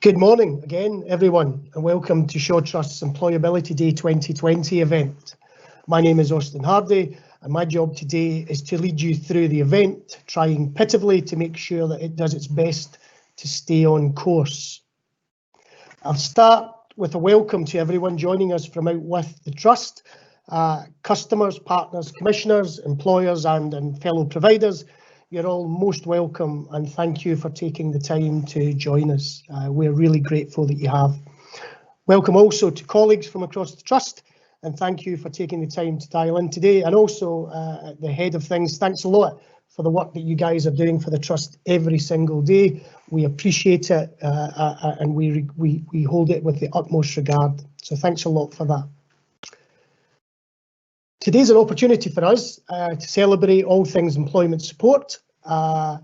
Good morning again, everyone, and welcome to Shaw Trust's Employability Day 2020 event. My name is Austin Hardie, and my job today is to lead you through the event, trying pitifully to make sure that it does its best to stay on course. I'll start with a welcome to everyone joining us from out with the Trust, customers, partners, commissioners, employers and fellow providers. You're all most welcome, and thank you for taking the time to join us. We're really grateful that you have. Welcome also to colleagues from across the Trust, and thank you for taking the time to dial in today. And also at the head of things, thanks a lot for the work that you guys are doing for the Trust every single day. We appreciate it and we hold it with the utmost regard. So thanks a lot for that. Today's an opportunity for us to celebrate all things employment support. I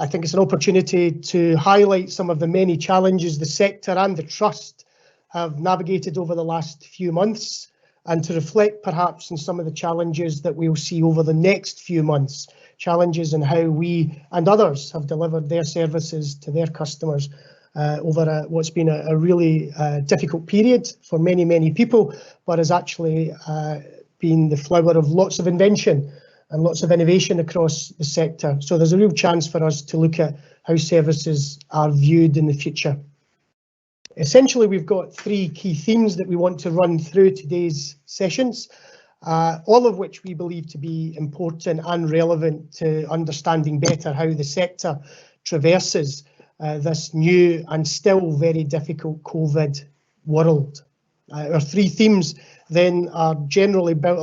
think it's an opportunity to highlight some of the many challenges the sector and the Trust have navigated over the last few months, and to reflect perhaps on some of the challenges that we'll see over the next few months, challenges in how we and others have delivered their services to their customers over what's been a really difficult period for many people, but has actually been the flower of lots of invention and lots of innovation across the sector. So there's a real chance for us to look at how services are viewed in the future. Essentially, we've got three key themes that we want to run through today's sessions, all of which we believe to be important and relevant to understanding better how the sector traverses this new and still very difficult COVID world. Our three themes then are generally built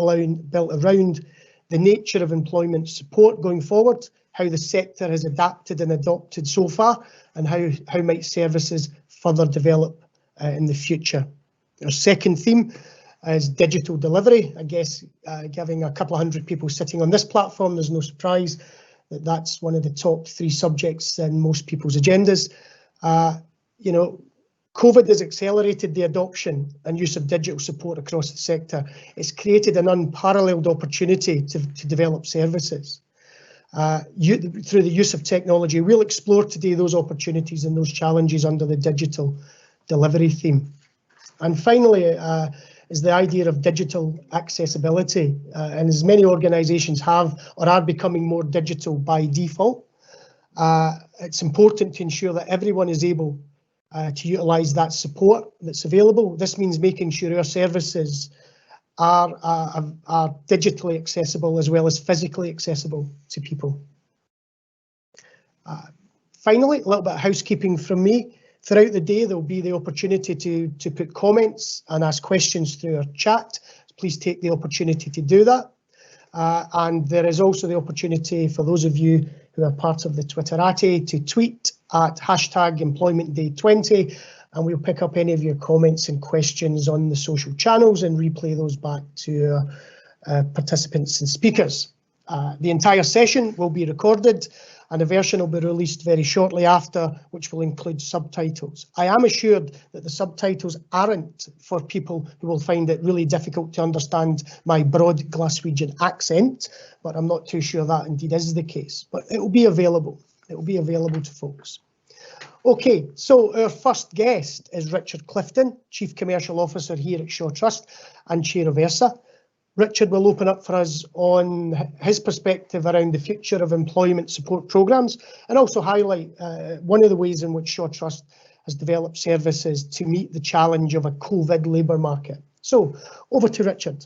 around the nature of employment support going forward, how the sector has adapted and adopted so far, and how might services further develop in the future. Our second theme is digital delivery. I guess given a couple of hundred people sitting on this platform, there's no surprise that that's one of the top three subjects in most people's agendas. COVID has accelerated the adoption and use of digital support across the sector. It's created an unparalleled opportunity to develop services. Through the use of technology, we'll explore today those opportunities and those challenges under the digital delivery theme. And finally is the idea of digital accessibility. And as many organisations have or are becoming more digital by default, it's important to ensure that everyone is able to utilise that support that's available. This means making sure our services are digitally accessible as well as physically accessible to people. Finally, a little bit of housekeeping from me. Throughout the day, there'll be the opportunity to put comments and ask questions through our chat. Please take the opportunity to do that. And there is also the opportunity for those of you who are part of the Twitterati to tweet at #EmploymentDay20, and we'll pick up any of your comments and questions on the social channels and replay those back to participants and speakers. The entire session will be recorded, and a version will be released very shortly after, which will include subtitles. I am assured that the subtitles aren't for people who will find it really difficult to understand my broad Glaswegian accent, but I'm not too sure that indeed is the case. But it will be available. It will be available to folks. Okay, so our first guest is Richard Clifton, Chief Commercial Officer here at Shaw Trust and Chair of ERSA. Richard will open up for us on his perspective around the future of employment support programmes and also highlight one of the ways in which Shaw Trust has developed services to meet the challenge of a COVID labour market. So over to Richard.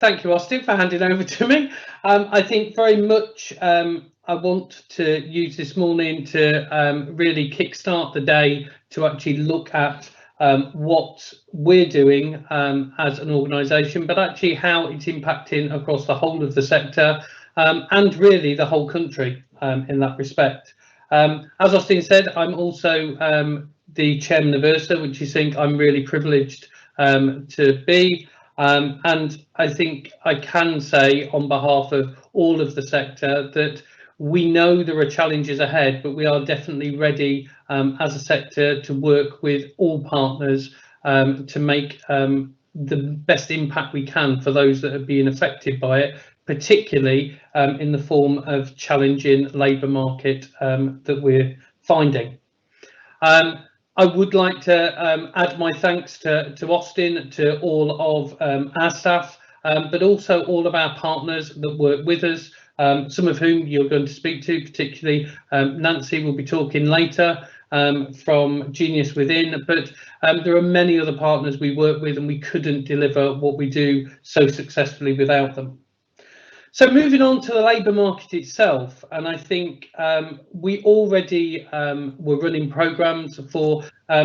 Thank you, Austin, for handing over to me. I think very much I want to use this morning to really kickstart the day to actually look at what we're doing as an organisation, but actually how it's impacting across the whole of the sector and really the whole country in that respect. As Austin said, I'm also the chairman of ERSA, which I think I'm really privileged to be. And I think I can say on behalf of all of the sector that we know there are challenges ahead, but we are definitely ready as a sector to work with all partners to make the best impact we can for those that are being affected by it, particularly in the form of challenging labour market that we're finding. I would like to add my thanks to Austin, to all of our staff, but also all of our partners that work with us, some of whom you're going to speak to, particularly Nancy will be talking later from Genius Within, but there are many other partners we work with, and we couldn't deliver what we do so successfully without them. So moving on to the labour market itself, and I think we already were running programmes for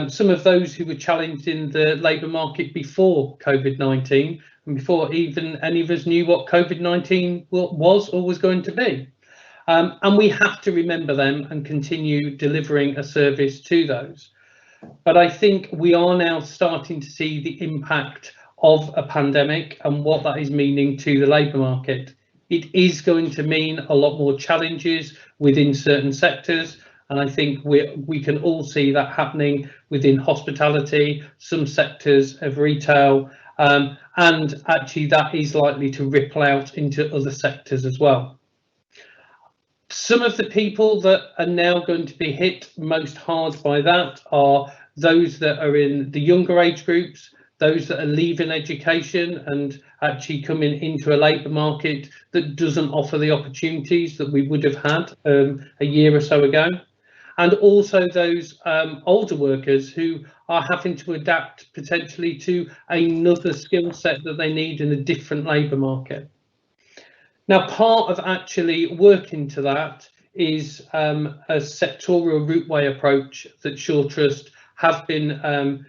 some of those who were challenged in the labour market before Covid-19, and before even any of us knew what Covid-19 was or was going to be. And we have to remember them and continue delivering a service to those. But I think we are now starting to see the impact of a pandemic and what that is meaning to the labour market. It is going to mean a lot more challenges within certain sectors, and I think we can all see that happening within hospitality, some sectors of retail, and actually that is likely to ripple out into other sectors as well. Some of the people that are now going to be hit most hard by that are those that are in the younger age groups, those that are leaving education and actually coming into a labour market that doesn't offer the opportunities that we would have had a year or so ago, and also those older workers who are having to adapt potentially to another skill set that they need in a different labour market. Now, part of actually working to that is a sectorial routeway approach that Sure Trust have been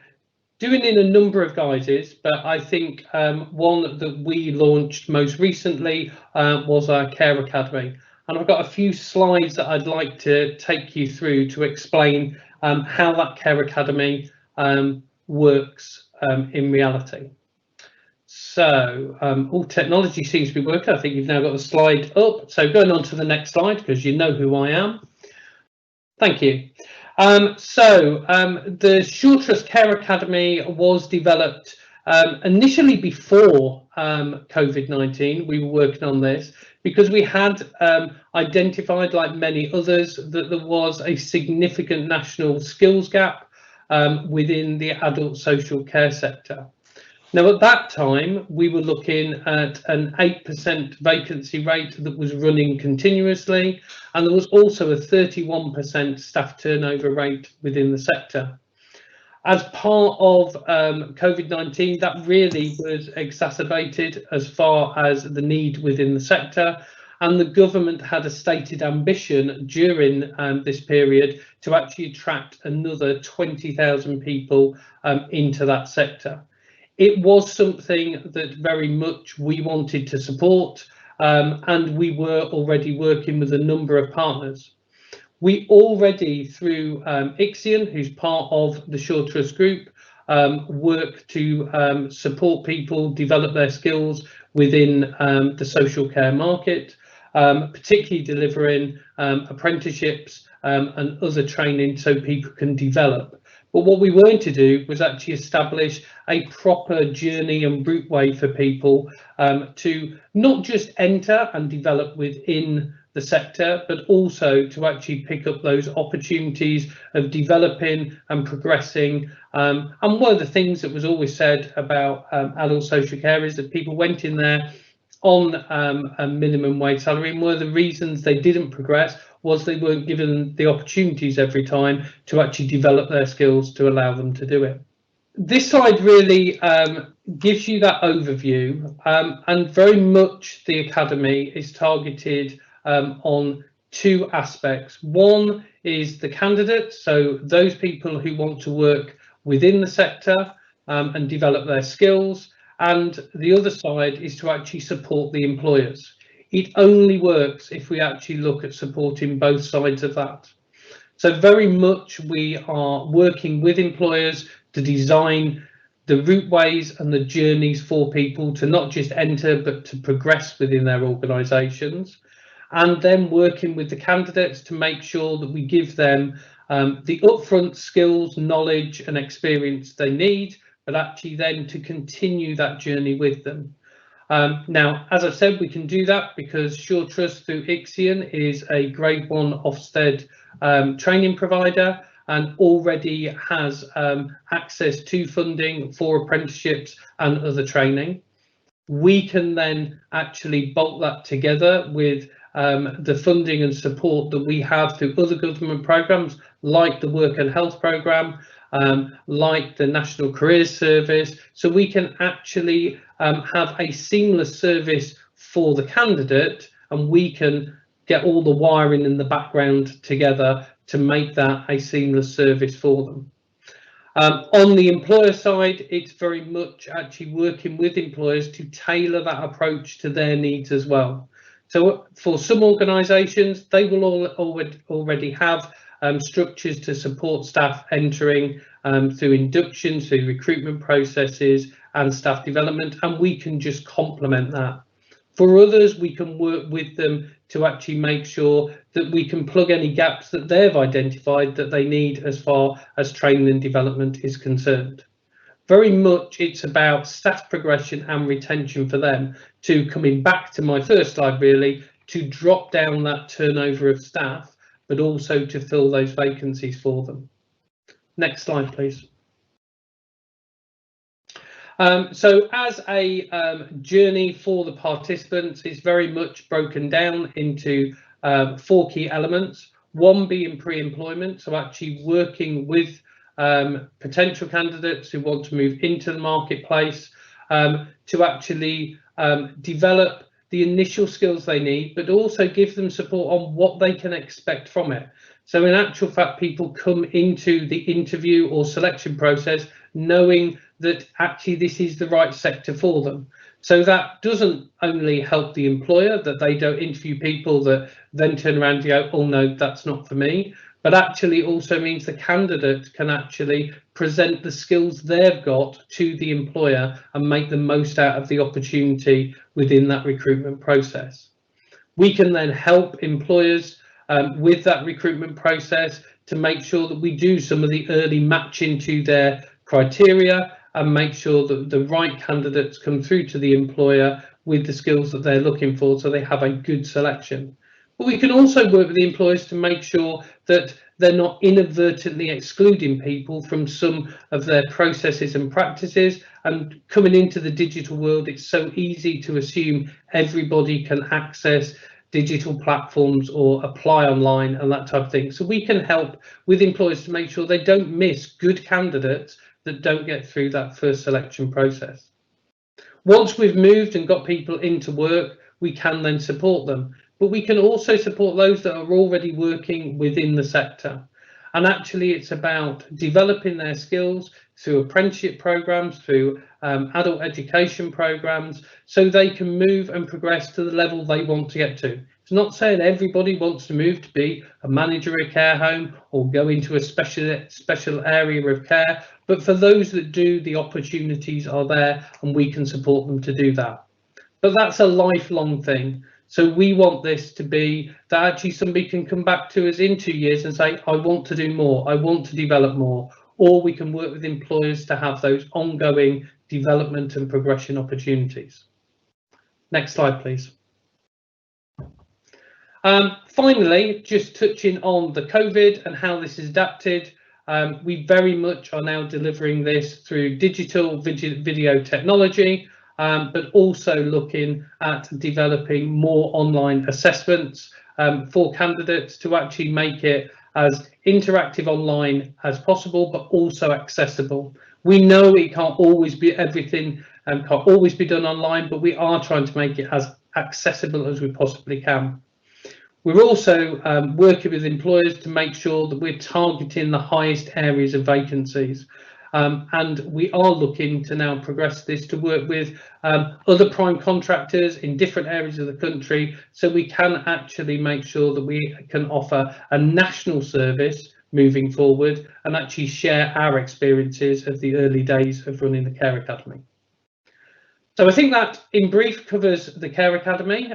doing in a number of guises, but I think one that we launched most recently was our Care Academy. And I've got a few slides that I'd like to take you through to explain how that Care Academy works in reality. So, all technology seems to be working. I think you've now got the slide up. So going on to the next slide, because you know who I am. Thank you. The Sure Trust Care Academy was developed initially before Covid-19. We were working on this because we had identified, like many others, that there was a significant national skills gap within the adult social care sector. Now, at that time, we were looking at an 8% vacancy rate that was running continuously, and there was also a 31% staff turnover rate within the sector. As part of Covid-19, that really was exacerbated as far as the need within the sector, and the government had a stated ambition during this period to actually attract another 20,000 people into that sector. It was something that very much we wanted to support, and we were already working with a number of partners. We already, through ICSIAN, who's part of the Sure Trust Group, work to support people develop their skills within the social care market, particularly delivering apprenticeships and other training so people can develop. But what we wanted to do was actually establish a proper journey and routeway for people to not just enter and develop within the sector, but also to actually pick up those opportunities of developing and progressing. And one of the things that was always said about adult social care is that people went in there on a minimum wage salary, and one of the reasons they didn't progress was they weren't given the opportunities every time to actually develop their skills to allow them to do it. This slide really gives you that overview, and very much the Academy is targeted on two aspects. One is the candidates, so those people who want to work within the sector and develop their skills, and the other side is to actually support the employers. It only works if we actually look at supporting both sides of that. So very much we are working with employers to design the routeways and the journeys for people to not just enter, but to progress within their organisations. And then working with the candidates to make sure that we give them the upfront skills, knowledge and experience they need, but actually then to continue that journey with them. Now, as I said, we can do that because Sure Trust through ICSIAN is a grade 1 Ofsted training provider, and already has access to funding for apprenticeships and other training. We can then actually bolt that together with the funding and support that we have through other government programmes like the Work and Health Programme, like the National Careers Service, so we can actually have a seamless service for the candidate, and we can get all the wiring in the background together to make that a seamless service for them. On the employer side, it's very much actually working with employers to tailor that approach to their needs as well. So for some organisations, they will already have structures to support staff entering through inductions, through recruitment processes and staff development, and we can just complement that. For others, we can work with them to actually make sure that we can plug any gaps that they've identified that they need as far as training and development is concerned. Very much it's about staff progression and retention for them, to coming back to my first slide really, to drop down that turnover of staff, but also to fill those vacancies for them. Next slide, please. So as a journey for the participants, it's very much broken down into 4 key elements. One being pre-employment, so actually working with potential candidates who want to move into the marketplace to actually develop the initial skills they need, but also give them support on what they can expect from it. So in actual fact, people come into the interview or selection process knowing that actually this is the right sector for them. So that doesn't only help the employer, that they don't interview people that then turn around and go, oh no, that's not for me, but actually also means the candidate can actually present the skills they've got to the employer and make the most out of the opportunity within that recruitment process. We can then help employers with that recruitment process to make sure that we do some of the early matching to their criteria and make sure that the right candidates come through to the employer with the skills that they're looking for, so they have a good selection. But we can also work with the employers to make sure that they're not inadvertently excluding people from some of their processes and practices. And coming into the digital world, it's so easy to assume everybody can access digital platforms or apply online and that type of thing. So we can help with employers to make sure they don't miss good candidates that don't get through that first selection process. Once we've moved and got people into work, we can then support them, but we can also support those that are already working within the sector. And actually it's about developing their skills through apprenticeship programs, through adult education programs, so they can move and progress to the level they want to get to. It's not saying everybody wants to move to be a manager of a care home or go into a special area of care, but for those that do, the opportunities are there and we can support them to do that. But that's a lifelong thing. So we want this to be that actually somebody can come back to us in 2 years and say, I want to do more, I want to develop more, or we can work with employers to have those ongoing development and progression opportunities. Next slide, please. Finally, just touching on the COVID and how this is adapted. We very much are now delivering this through digital video technology, but also looking at developing more online assessments for candidates to actually make it as interactive online as possible, but also accessible. We know it can't always be everything and can't always be done online, but we are trying to make it as accessible as we possibly can. We're also working with employers to make sure that we're targeting the highest areas of vacancies. And we are looking to now progress this to work with other prime contractors in different areas of the country, so we can actually make sure that we can offer a national service moving forward and actually share our experiences of the early days of running the Care Academy. So I think that in brief covers the Care Academy.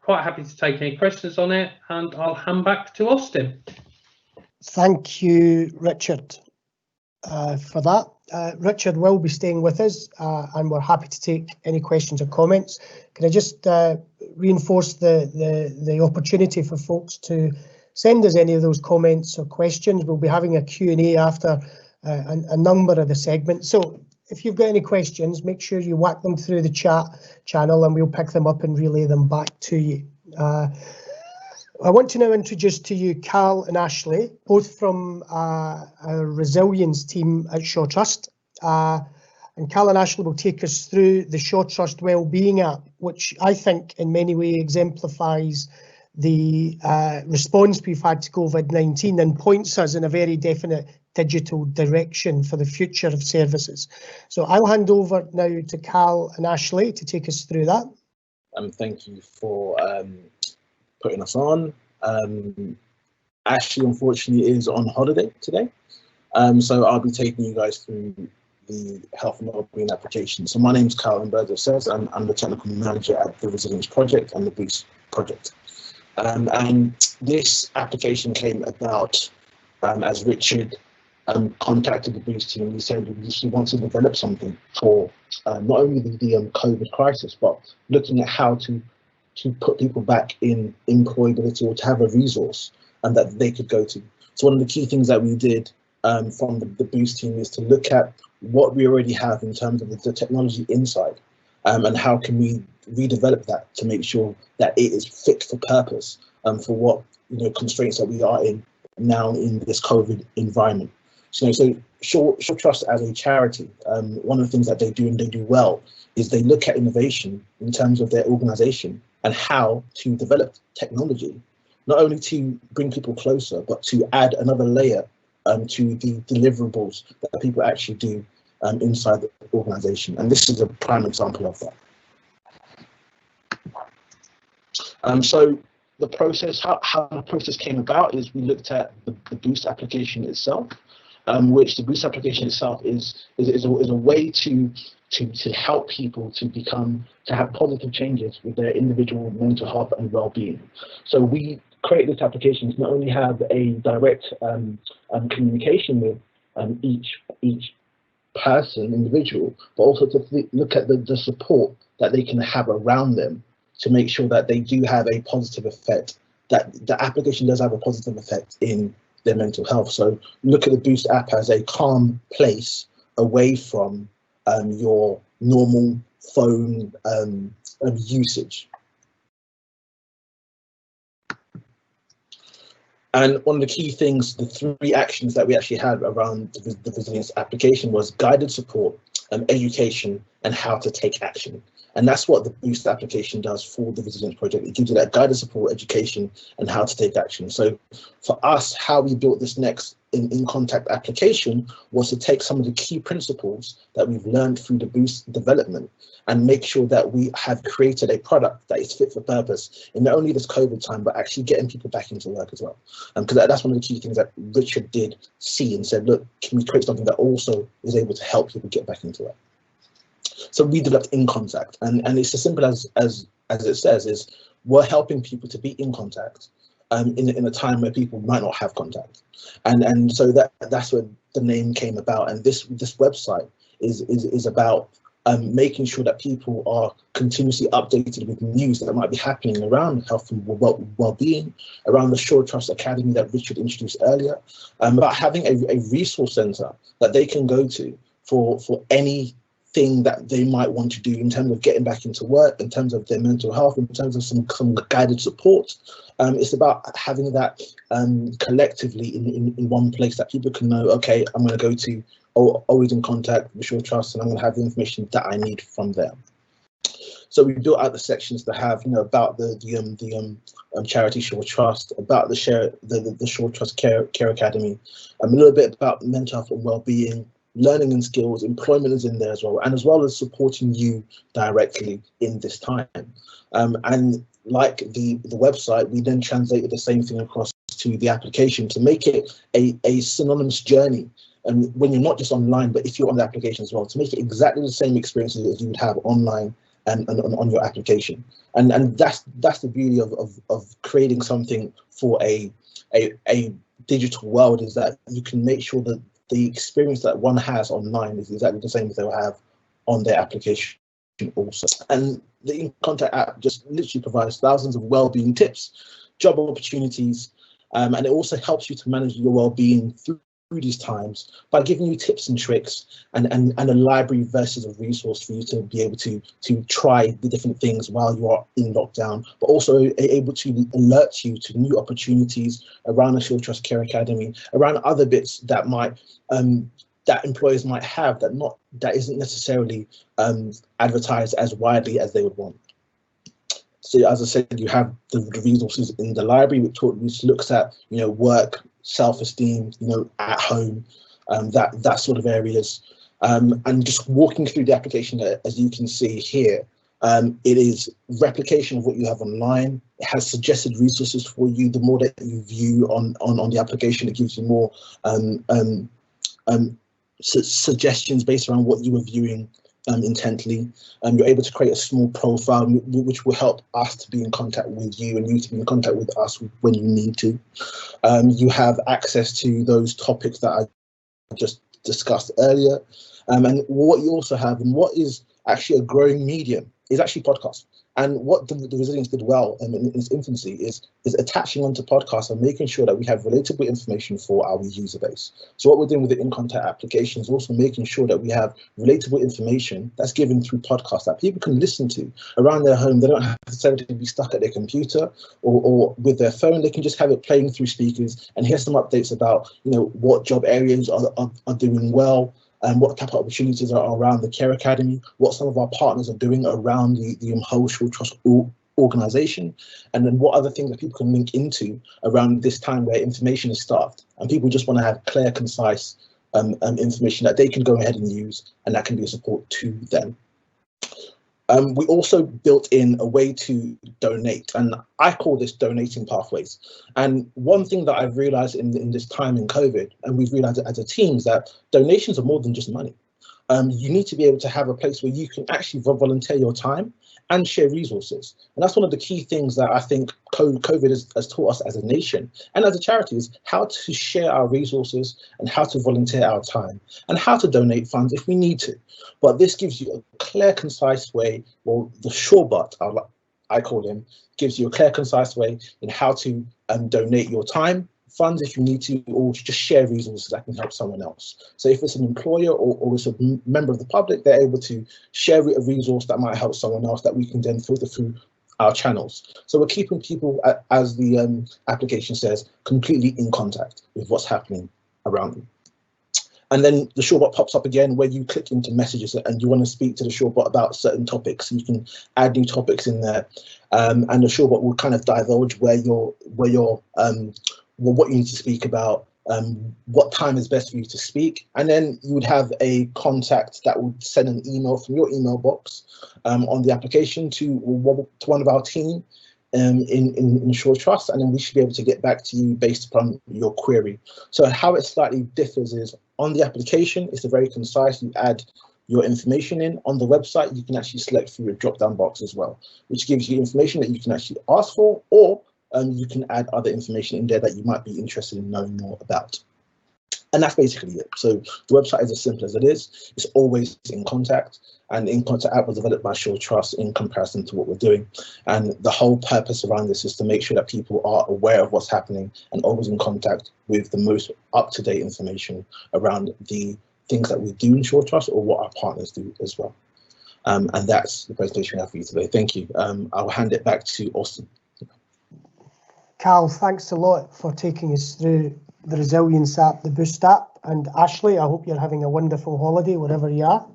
Quite happy to take any questions on it, and I'll hand back to Austin. Thank you, Richard, for that. Richard will be staying with us, and we're happy to take any questions or comments. Can I just reinforce the opportunity for folks to send us any of those comments or questions. We'll be having a Q&A after a number of the segments. So if you've got any questions, make sure you whack them through the chat channel and we'll pick them up and relay them back to you. I want to now introduce to you Kal and Ashley, both from our resilience team at Shaw Trust. And Kal and Ashley will take us through the Shaw Trust Wellbeing app, which I think in many ways exemplifies the response we've had to COVID-19 and points us in a very definite digital direction for the future of services. So I'll hand over now to Kal and Ashley to take us through that. Thank you for putting us on. Ashley unfortunately is on holiday today, so I'll be taking you guys through the health and wellbeing application. So my name's Kal Mba, as it says, and I'm the technical manager at the Resilience Project and the Boost Project. And this application came about as Richard contacted the Boost team. He said he wants to develop something for not only the COVID crisis, but looking at how to put people back in employability, or to have a resource and that they could go to. So one of the key things that we did from the Boost team is to look at what we already have in terms of the technology inside, and how can we redevelop that to make sure that it is fit for purpose for what constraints that we are in now in this COVID environment. So Shaw Trust as a charity, one of the things that they do and they do well is they look at innovation in terms of their organisation and how to develop technology, not only to bring people closer, but to add another layer to the deliverables that people actually do inside the organisation. And this is a prime example of that. So the process, how the process came about is we looked at the Boost application itself, which the Boost application itself is a way to help people to have positive changes with their individual mental health and well-being. So we create this application to not only have a direct communication with each person, individual, but also to look at the support that they can have around them to make sure that they do have a positive effect, that the application does have a positive effect in their mental health. So look at the Boost app as a calm place away from your normal phone usage. And one of the key things, the 3 actions that we actually had around the resilience application was guided support, education, and how to take action. And that's what the Boost application does for the Resilience Project. It gives you that guided support, education, and how to take action. So for us, how we built this next in contact application was to take some of the key principles that we've learned through the Boost development and make sure that we have created a product that is fit for purpose in not only this COVID time, but actually getting people back into work as well. Because that's one of the key things that Richard did see and said, look, can we create something that also is able to help people get back into work? So we developed In Contact, and it's as simple as it says, is we're helping people to be in contact in a time where people might not have contact. And so that's where the name came about. And this website is about making sure that people are continuously updated with news that might be happening around health and well-being, around the Shaw Trust Academy that Richard introduced earlier, about having a resource centre that they can go to for anything that they might want to do in terms of getting back into work, in terms of their mental health, in terms of some guided support. It's about having that collectively in one place that people can know, okay, I'm going to go to Always in Contact with Shaw Trust, and I'm going to have the information that I need from them. So we built out the sections to have, about the charity Shaw Trust, about the Shaw Trust Care Academy, a little bit about mental health and well-being, learning and skills, employment is in there as well as supporting you directly in this time. And like the website, we then translated the same thing across to the application to make it a synonymous journey. And when you're not just online, but if you're on the application as well, to make it exactly the same experiences as you would have online and on your application. And that's the beauty of creating something for a digital world, is that you can make sure that the experience that one has online is exactly the same as they'll have on their application also. And the In Contact app just literally provides thousands of well-being tips, job opportunities, And it also helps you to manage your well-being through these times by giving you tips and tricks and a library versus a resource for you to be able to try the different things while you are in lockdown, but also able to alert you to new opportunities around the Shore Trust Care Academy, around other bits that might that employers might have that isn't necessarily advertised as widely as they would want. So as I said, you have the resources in the library, which looks at, you know, work, self-esteem, you know, at home, that sort of areas. And just walking through the application, as you can see here, it is replication of what you have online. It has suggested resources for you. The more that you view on the application, it gives you more suggestions based around what you were viewing intently. You're able to create a small profile, which will help us to be in contact with you and you to be in contact with us when you need to. You have access to those topics that I just discussed earlier. And what you also have, and what is actually a growing medium, is actually podcasts. And what the Resilience did well in its infancy is attaching onto podcasts and making sure that we have relatable information for our user base. So what we're doing with the In Contact application is also making sure that we have relatable information that's given through podcasts that people can listen to around their home. They don't have necessarily to be stuck at their computer or with their phone. They can just have it playing through speakers and hear some updates about, you know, what job areas are doing well, and what type of opportunities are around the Care Academy, what some of our partners are doing around the whole Shore Trust organisation, and then what other things that people can link into around this time where information is starved and people just want to have clear, concise information that they can go ahead and use, and that can be a support to them. We also built in a way to donate, and I call this donating pathways. And one thing that I've realized in this time in COVID, and we've realized as a team, is that donations are more than just money. You need to be able to have a place where you can actually volunteer your time and share resources. And that's one of the key things that I think COVID has taught us as a nation and as a charity, is how to share our resources and how to volunteer our time and how to donate funds if we need to. But this gives you a clear, concise way, or the Shorebot, I call him, gives you a clear, concise way in how to donate your time, funds if you need to, or just share resources that can help someone else. So if it's an employer or it's a member of the public, they're able to share a resource that might help someone else that we can then filter through our channels. So we're keeping people, as the application says, completely in contact with what's happening around them. And then the Shorebot pops up again where you click into messages and you want to speak to the Shorebot about certain topics. You can add new topics in there, and the Shorebot will kind of divulge what you need to speak about, what time is best for you to speak, and then you would have a contact that would send an email from your email box on the application to one of our team in Shore Trust, and then we should be able to get back to you based upon your query. So how it slightly differs is on the application, it's a very concise, you add your information in. On the website, you can actually select through a drop-down box as well, which gives you information that you can actually ask for, or you can add other information in there that you might be interested in knowing more about. And that's basically it. So the website is as simple as it is. It's always in contact, and In Contact app was developed by Shore Trust in comparison to what we're doing. And the whole purpose around this is to make sure that people are aware of what's happening and always in contact with the most up-to-date information around the things that we do in Shore Trust or what our partners do as well. And that's the presentation we have for you today. Thank you. I'll hand it back to Austin. Kal, thanks a lot for taking us through the Resilience app, the Boost app, and Ashley, I hope you're having a wonderful holiday wherever you are.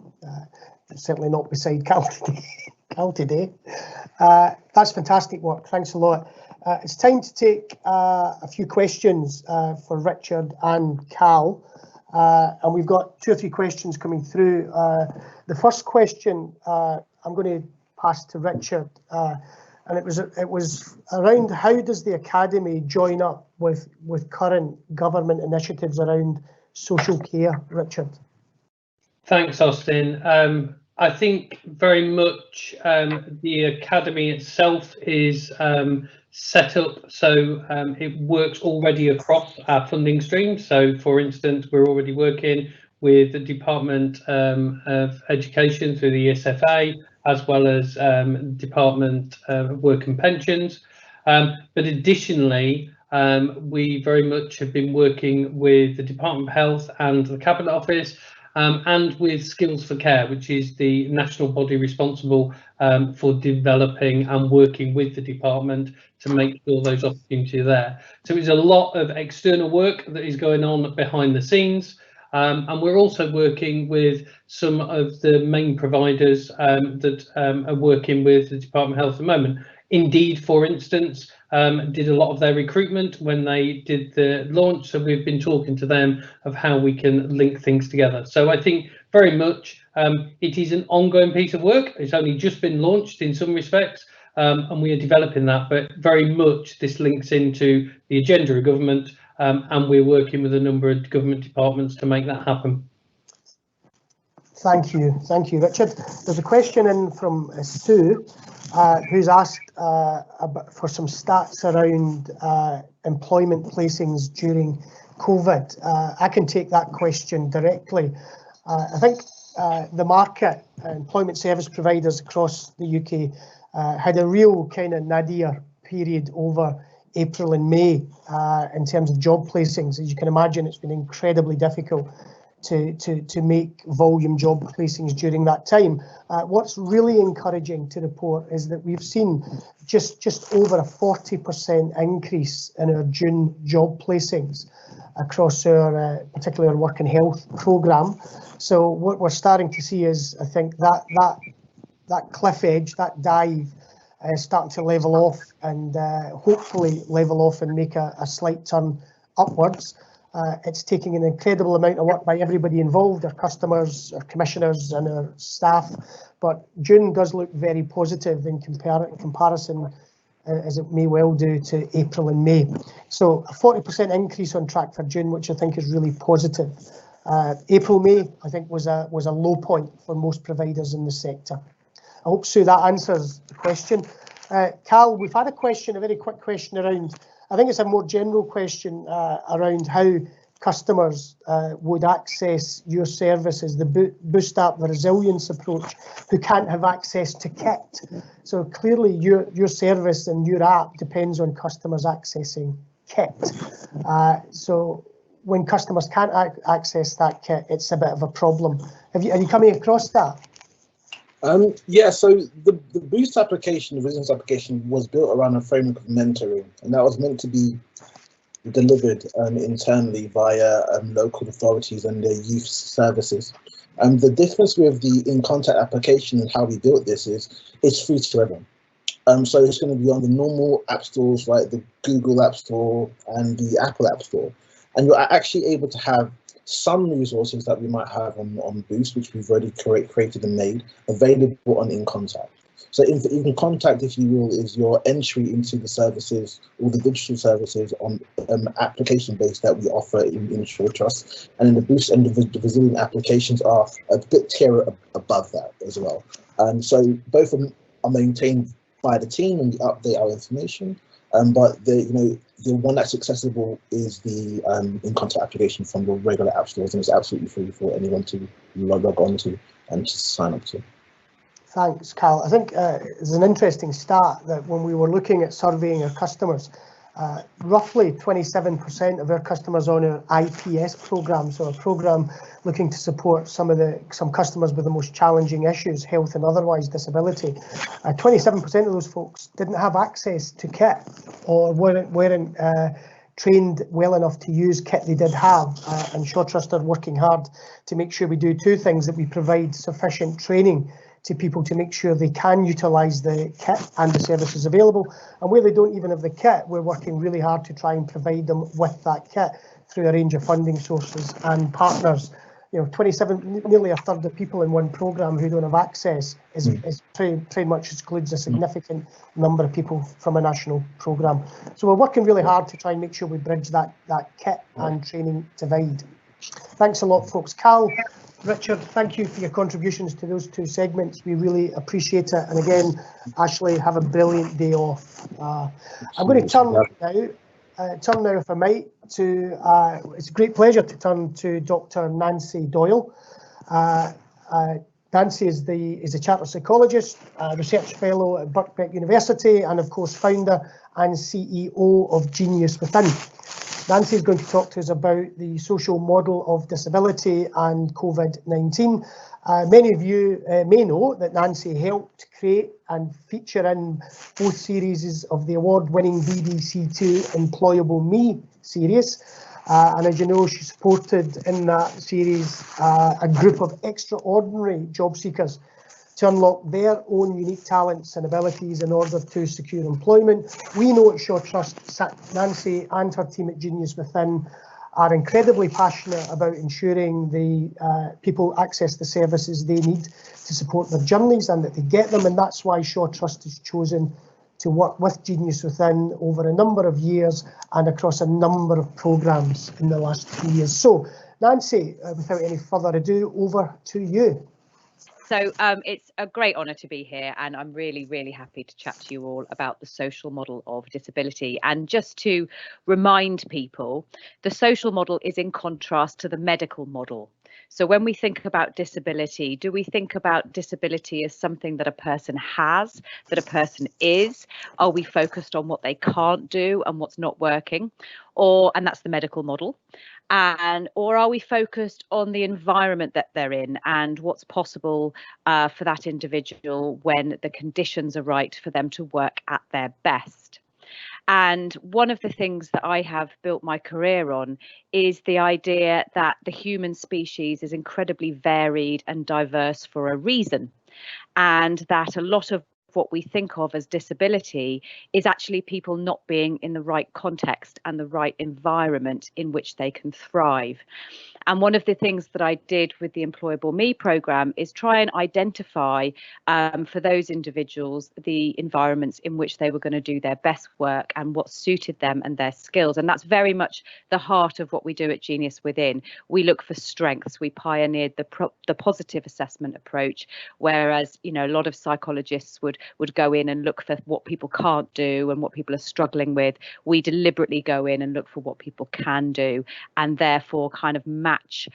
Certainly not beside Kal today. That's fantastic work. Thanks a lot. It's time to take a few questions for Richard and Kal, and we've got 2 or 3 questions coming through. The first question I'm going to pass to Richard. And it was around how does the Academy join up with current government initiatives around social care, Richard? Thanks, Austin. I think very much the Academy itself is set up so it works already across our funding streams. So, for instance, we're already working with the Department of Education through the ESFA, as well as Department of Work and Pensions. But additionally, We very much have been working with the Department of Health and the Cabinet Office, and with Skills for Care, which is the national body responsible for developing and working with the department to make sure those opportunities are there. So it's a lot of external work that is going on behind the scenes. And we're also working with some of the main providers that are working with the Department of Health at the moment. Indeed, for instance, did a lot of their recruitment when they did the launch. So we've been talking to them of how we can link things together. So I think very much it is an ongoing piece of work. It's only just been launched in some respects, and we are developing that, but very much this links into the agenda of government, and we're working with a number of government departments to make that happen. Thank you, Richard. There's a question in from Sue, who's asked for some stats around employment placings during COVID. I can take that question directly. I think the market, employment service providers across the UK had a real kind of nadir period over April and May in terms of job placings. As you can imagine, it's been incredibly difficult to make volume job placings during that time. What's really encouraging to report is that we've seen just over a 40% increase in our June job placings across our particularly our work and health programme. So what we're starting to see is, I think, that cliff edge, that dive, starting to level off and hopefully level off and make a slight turn upwards. It's taking an incredible amount of work by everybody involved, our customers, our commissioners and our staff, but June does look very positive in comparison, as it may well do, to April and May. So a 40% increase on track for June, which I think is really positive. April, May, I think was a low point for most providers in the sector. I hope, Sue, that answers the question. Kal, we've had a very quick question around, I think it's a more general question around how customers would access your services, the Boost app, the resilience approach, who can't have access to kit. So clearly your service and your app depends on customers accessing kit. So when customers can't access that kit, it's a bit of a problem. Are you coming across that? Yeah, so the Boost application, the resilience application, was built around a framework of mentoring, and that was meant to be delivered internally via local authorities and their youth services. The difference with the In Contact application and how we built this is it's free to everyone. So it's going to be on the normal app stores, like the Google App Store and the Apple App Store, and you're actually able to have some resources that we might have on Boost, which we've already created and made available on In Contact. So In Contact, if you will, is your entry into the services, all the digital services on application base that we offer in Short Trust, and then the Boost and the Resilient applications are a bit tier above that as well. So both of them are maintained by the team and we update our information. But the one that's accessible is the In Contact application from the regular app stores, and it's absolutely free for anyone to log on to and to sign up to. Thanks, Kal. I think it's an interesting stat that when we were looking at surveying our customers, roughly 27% of our customers on our IPS programme, so a programme looking to support some customers with the most challenging issues, health and otherwise disability. 27% of those folks didn't have access to kit or weren't trained well enough to use kit they did have. And Short Trust are working hard to make sure we do two things: that we provide sufficient training to people to make sure they can utilise the kit and the services available. And where they don't even have the kit, we're working really hard to try and provide them with that kit through a range of funding sources and partners. 27, nearly a third of people in one programme who don't have access is pretty much excludes a significant number of people from a national programme. So we're working really hard to try and make sure we bridge that kit and training divide. Thanks a lot, folks. Kal, Richard, thank you for your contributions to those two segments. We really appreciate it. And again, Ashley, have a brilliant day off. I'm going to turn now, if I might, to, it's a great pleasure to turn to Dr. Nancy Doyle. Nancy is a Chartered Psychologist, Research Fellow at Birkbeck University, and of course founder and CEO of Genius Within. Nancy is going to talk to us about the social model of disability and COVID-19. Many of you may know that Nancy helped create and feature in both series of the award-winning BBC Two Employable series. And as you know, she supported in that series a group of extraordinary job seekers to unlock their own unique talents and abilities in order to secure employment. We know at Shaw Trust, Nancy and her team at Genius Within are incredibly passionate about ensuring the people access the services they need to support their journeys and that they get them, and that's why Shaw Trust has chosen to work with Genius Within over a number of years and across a number of programmes in the last 2 years. So, Nancy, without any further ado, over to you. So it's a great honour to be here, and I'm really, really happy to chat to you all about the social model of disability. And just to remind people, the social model is in contrast to the medical model. So when we think about disability, do we think about disability as something that a person has, that a person is? Are we focused on what they can't do and what's not working? And that's the medical model. Or are we focused on the environment that they're in and what's possible for that individual when the conditions are right for them to work at their best? And one of the things that I have built my career on is the idea that the human species is incredibly varied and diverse for a reason, and that a lot of what we think of as disability is actually people not being in the right context and the right environment in which they can thrive. And one of the things that I did with the Employable Me programme is try and identify for those individuals the environments in which they were going to do their best work and what suited them and their skills. And that's very much the heart of what we do at Genius Within. We look for strengths. We pioneered the positive assessment approach, whereas, you know, a lot of psychologists would go in and look for what people can't do and what people are struggling with. We deliberately go in and look for what people can do, and therefore kind of match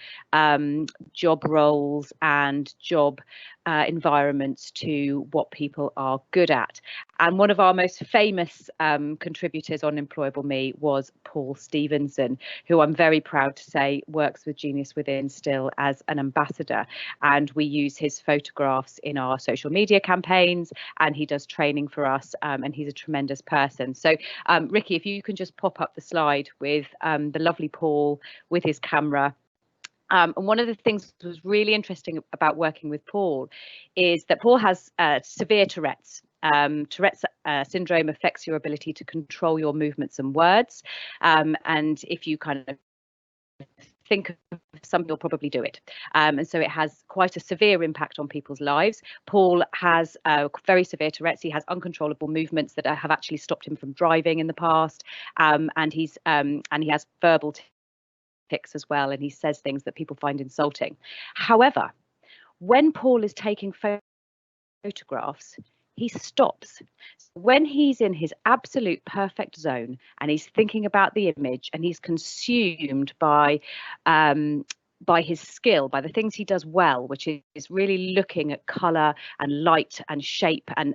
job roles and job environments to what people are good at. And one of our most famous contributors on Employable Me was Paul Stevenson, who I'm very proud to say works with Genius Within still as an ambassador. And we use his photographs in our social media campaigns, and he does training for us, and he's a tremendous person. So Ricky, if you can just pop up the slide with the lovely Paul with his camera. And one of the things that was really interesting about working with Paul is that Paul has severe Tourette's. Tourette's syndrome affects your ability to control your movements and words. And if you kind of think of some, you'll probably do it. And so it has quite a severe impact on people's lives. Paul has very severe Tourette's. He has uncontrollable movements that have actually stopped him from driving in the past. And he has verbal tics as well, and he says things that people find insulting. However, when Paul is taking photographs, he stops. When he's in his absolute perfect zone and he's thinking about the image and he's consumed by his skill, by the things he does well, which is really looking at colour and light and shape and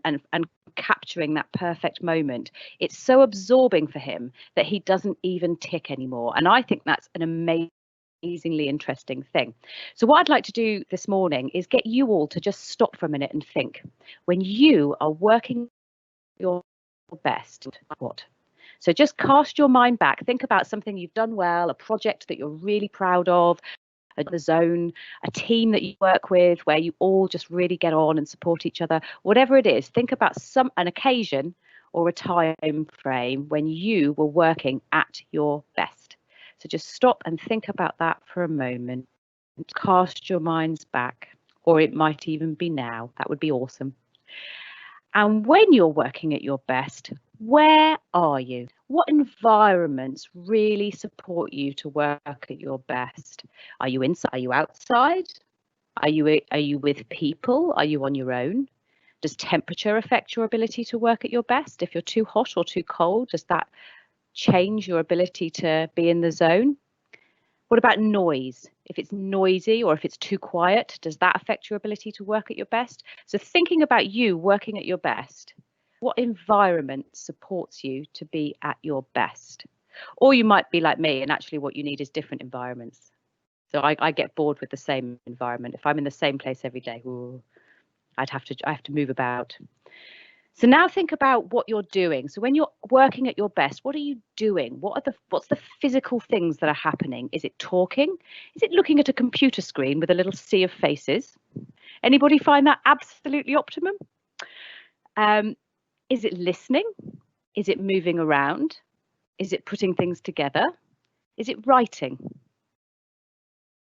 capturing that perfect moment, it's so absorbing for him that he doesn't even tick anymore. And I think that's an amazingly interesting thing. So what I'd like to do this morning is get you all to just stop for a minute and think, when you are working your best, what? So just cast your mind back, think about something you've done well, a project that you're really proud of, the zone, a team that you work with where you all just really get on and support each other, whatever it is. Think about an occasion or a time frame when you were working at your best. So just stop and think about that for a moment. Cast your minds back, or it might even be now. That would be awesome. And when you're working at your best, where are you? What environments really support you to work at your best? Are you inside? Are you outside? Are you with people? Are you on your own? Does temperature affect your ability to work at your best? If you're too hot or too cold, does that change your ability to be in the zone? What about noise? If it's noisy or if it's too quiet, does that affect your ability to work at your best? So thinking about you working at your best, what environment supports you to be at your best? Or you might be like me, and actually what you need is different environments. So I get bored with the same environment. If I'm in the same place every day, I have to move about. So now think about what you're doing. So when you're working at your best, what are you doing? What's the physical things that are happening? Is it talking? Is it looking at a computer screen with a little sea of faces? Anybody find that absolutely optimum? Is it listening? Is it moving around? Is it putting things together? Is it writing?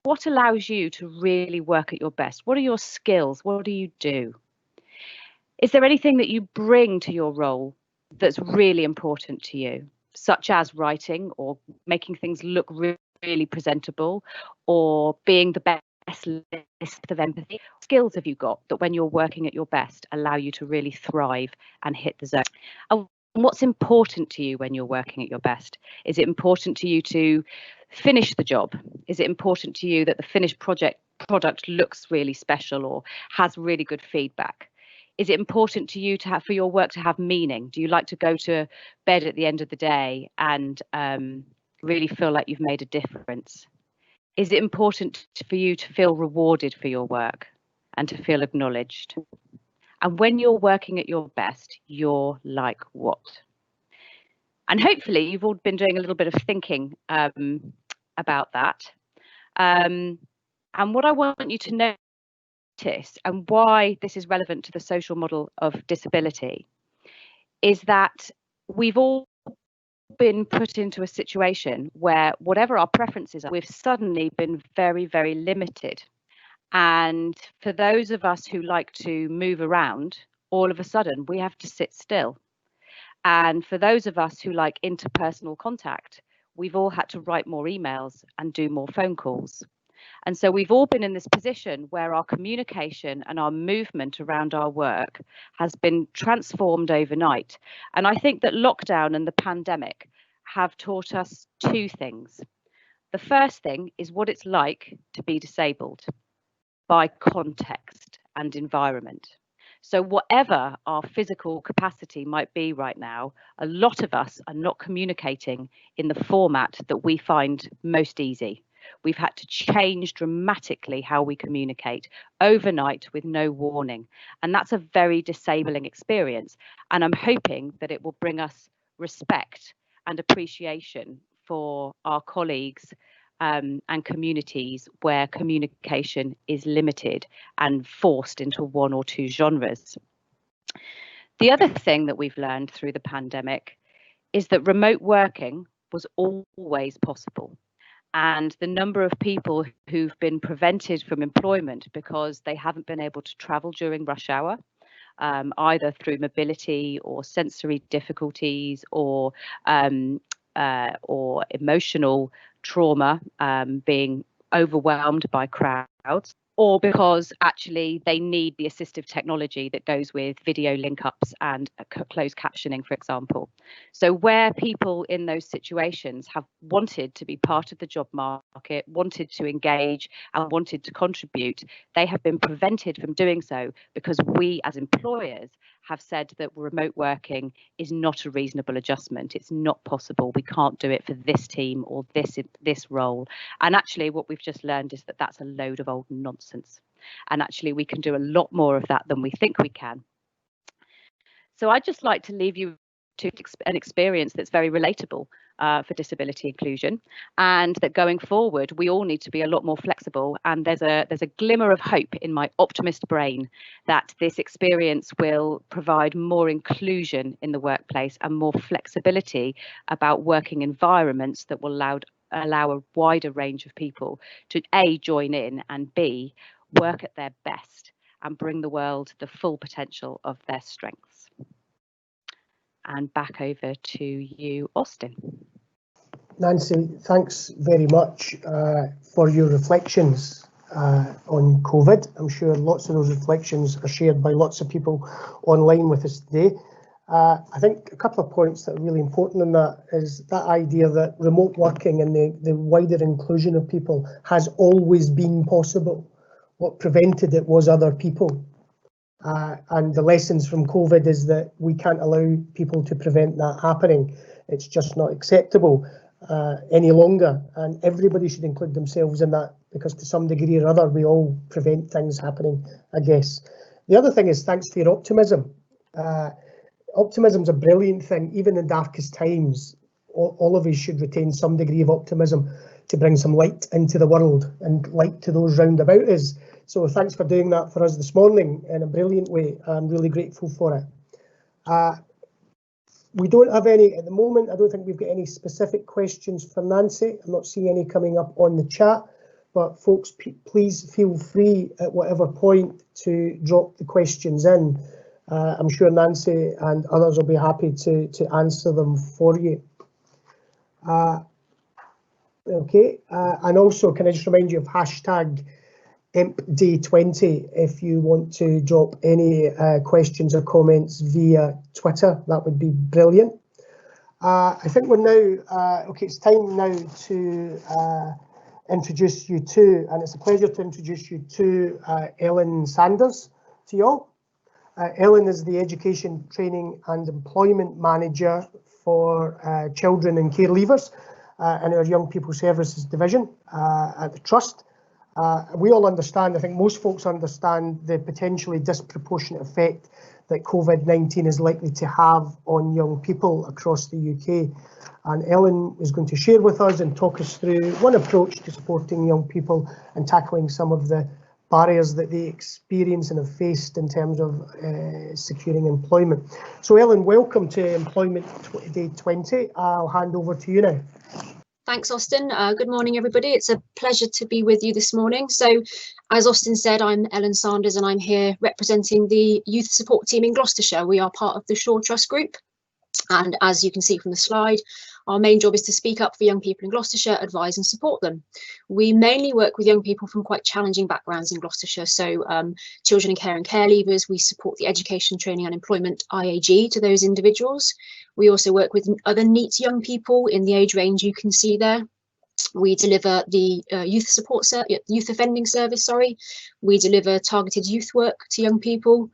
What allows you to really work at your best? What are your skills? What do you do? Is there anything that you bring to your role that's really important to you, such as writing or making things look really presentable, or being the best list of empathy? What skills have you got that when you're working at your best allow you to really thrive and hit the zone? And what's important to you when you're working at your best? Is it important to you to finish the job? Is it important to you that the finished product looks really special or has really good feedback? Is it important to you for your work to have meaning? Do you like to go to bed at the end of the day and really feel like you've made a difference? Is it important for you to feel rewarded for your work and to feel acknowledged? And when you're working at your best, you're like what? And hopefully you've all been doing a little bit of thinking about that. And what I want you to notice, and why this is relevant to the social model of disability, is that we've all been put into a situation where whatever our preferences are, we've suddenly been very, very limited. And for those of us who like to move around, all of a sudden we have to sit still. And for those of us who like interpersonal contact, we've all had to write more emails and do more phone calls. And so we've all been in this position where our communication and our movement around our work has been transformed overnight. And I think that lockdown and the pandemic have taught us two things. The first thing is what it's like to be disabled by context and environment. So whatever our physical capacity might be right now, a lot of us are not communicating in the format that we find most easy. We've had to change dramatically how we communicate overnight with no warning. And that's a very disabling experience. And I'm hoping that it will bring us respect and appreciation for our colleagues and communities where communication is limited and forced into one or two genres. The other thing that we've learned through the pandemic is that remote working was always possible. And the number of people who've been prevented from employment because they haven't been able to travel during rush hour, either through mobility or sensory difficulties or emotional trauma, being overwhelmed by crowds, or because actually they need the assistive technology that goes with video link-ups and closed captioning, for example. So where people in those situations have wanted to be part of the job market, wanted to engage and wanted to contribute, they have been prevented from doing so because we as employers have said that remote working is not a reasonable adjustment. It's not possible. We can't do it for this team or this role. And actually what we've just learned is that that's a load of old nonsense. And actually we can do a lot more of that than we think we can. So I'd just like to leave you to an experience that's very relatable for disability inclusion, and that going forward we all need to be a lot more flexible. And there's a glimmer of hope in my optimist brain that this experience will provide more inclusion in the workplace and more flexibility about working environments that will allow a wider range of people to A, join in, and B, work at their best and bring the world the full potential of their strengths. And back over to you, Austin. Nancy, thanks very much for your reflections on COVID. I'm sure lots of those reflections are shared by lots of people online with us today. I think a couple of points that are really important in that is that idea that remote working and the wider inclusion of people has always been possible. What prevented it was other people. And the lessons from COVID is that we can't allow people to prevent that happening. It's just not acceptable any longer, and everybody should include themselves in that, because to some degree or other we all prevent things happening, I guess. The other thing is, thanks for your optimism. Optimism's a brilliant thing, even in darkest times. All of us should retain some degree of optimism to bring some light into the world and light to those round about us. So thanks for doing that for us this morning in a brilliant way. I'm really grateful for it. We don't have any at the moment. I don't think we've got any specific questions for Nancy. I'm not seeing any coming up on the chat, but folks, please feel free at whatever point to drop the questions in. I'm sure Nancy and others will be happy to answer them for you. Okay, and also can I just remind you of hashtag EmpDay20 if you want to drop any questions or comments via Twitter. That would be brilliant. I think we're now, okay, it's time now to introduce you to, and it's a pleasure to introduce you to Ellen Sanders to you all. Ellen is the Education, Training and Employment Manager for Children and Care Leavers in our Young People Services Division at the Trust. We all understand, I think most folks understand, the potentially disproportionate effect that COVID-19 is likely to have on young people across the UK. And Ellen is going to share with us and talk us through one approach to supporting young people and tackling some of the barriers that they experience and have faced in terms of securing employment. So Ellen, welcome to Employment Day 20. I'll hand over to you now. Thanks, Austin. Good morning, everybody. It's a pleasure to be with you this morning. So, as Austin said, I'm Ellen Sanders and I'm here representing the youth support team in Gloucestershire. We are part of the Shaw Trust Group. And as you can see from the slide, our main job is to speak up for young people in Gloucestershire, advise and support them. We mainly work with young people from quite challenging backgrounds in Gloucestershire. So children in care and care leavers, we support the education, training and employment IAG to those individuals. We also work with other NEET young people in the age range you can see there. We deliver the youth offending service, We deliver targeted youth work to young people.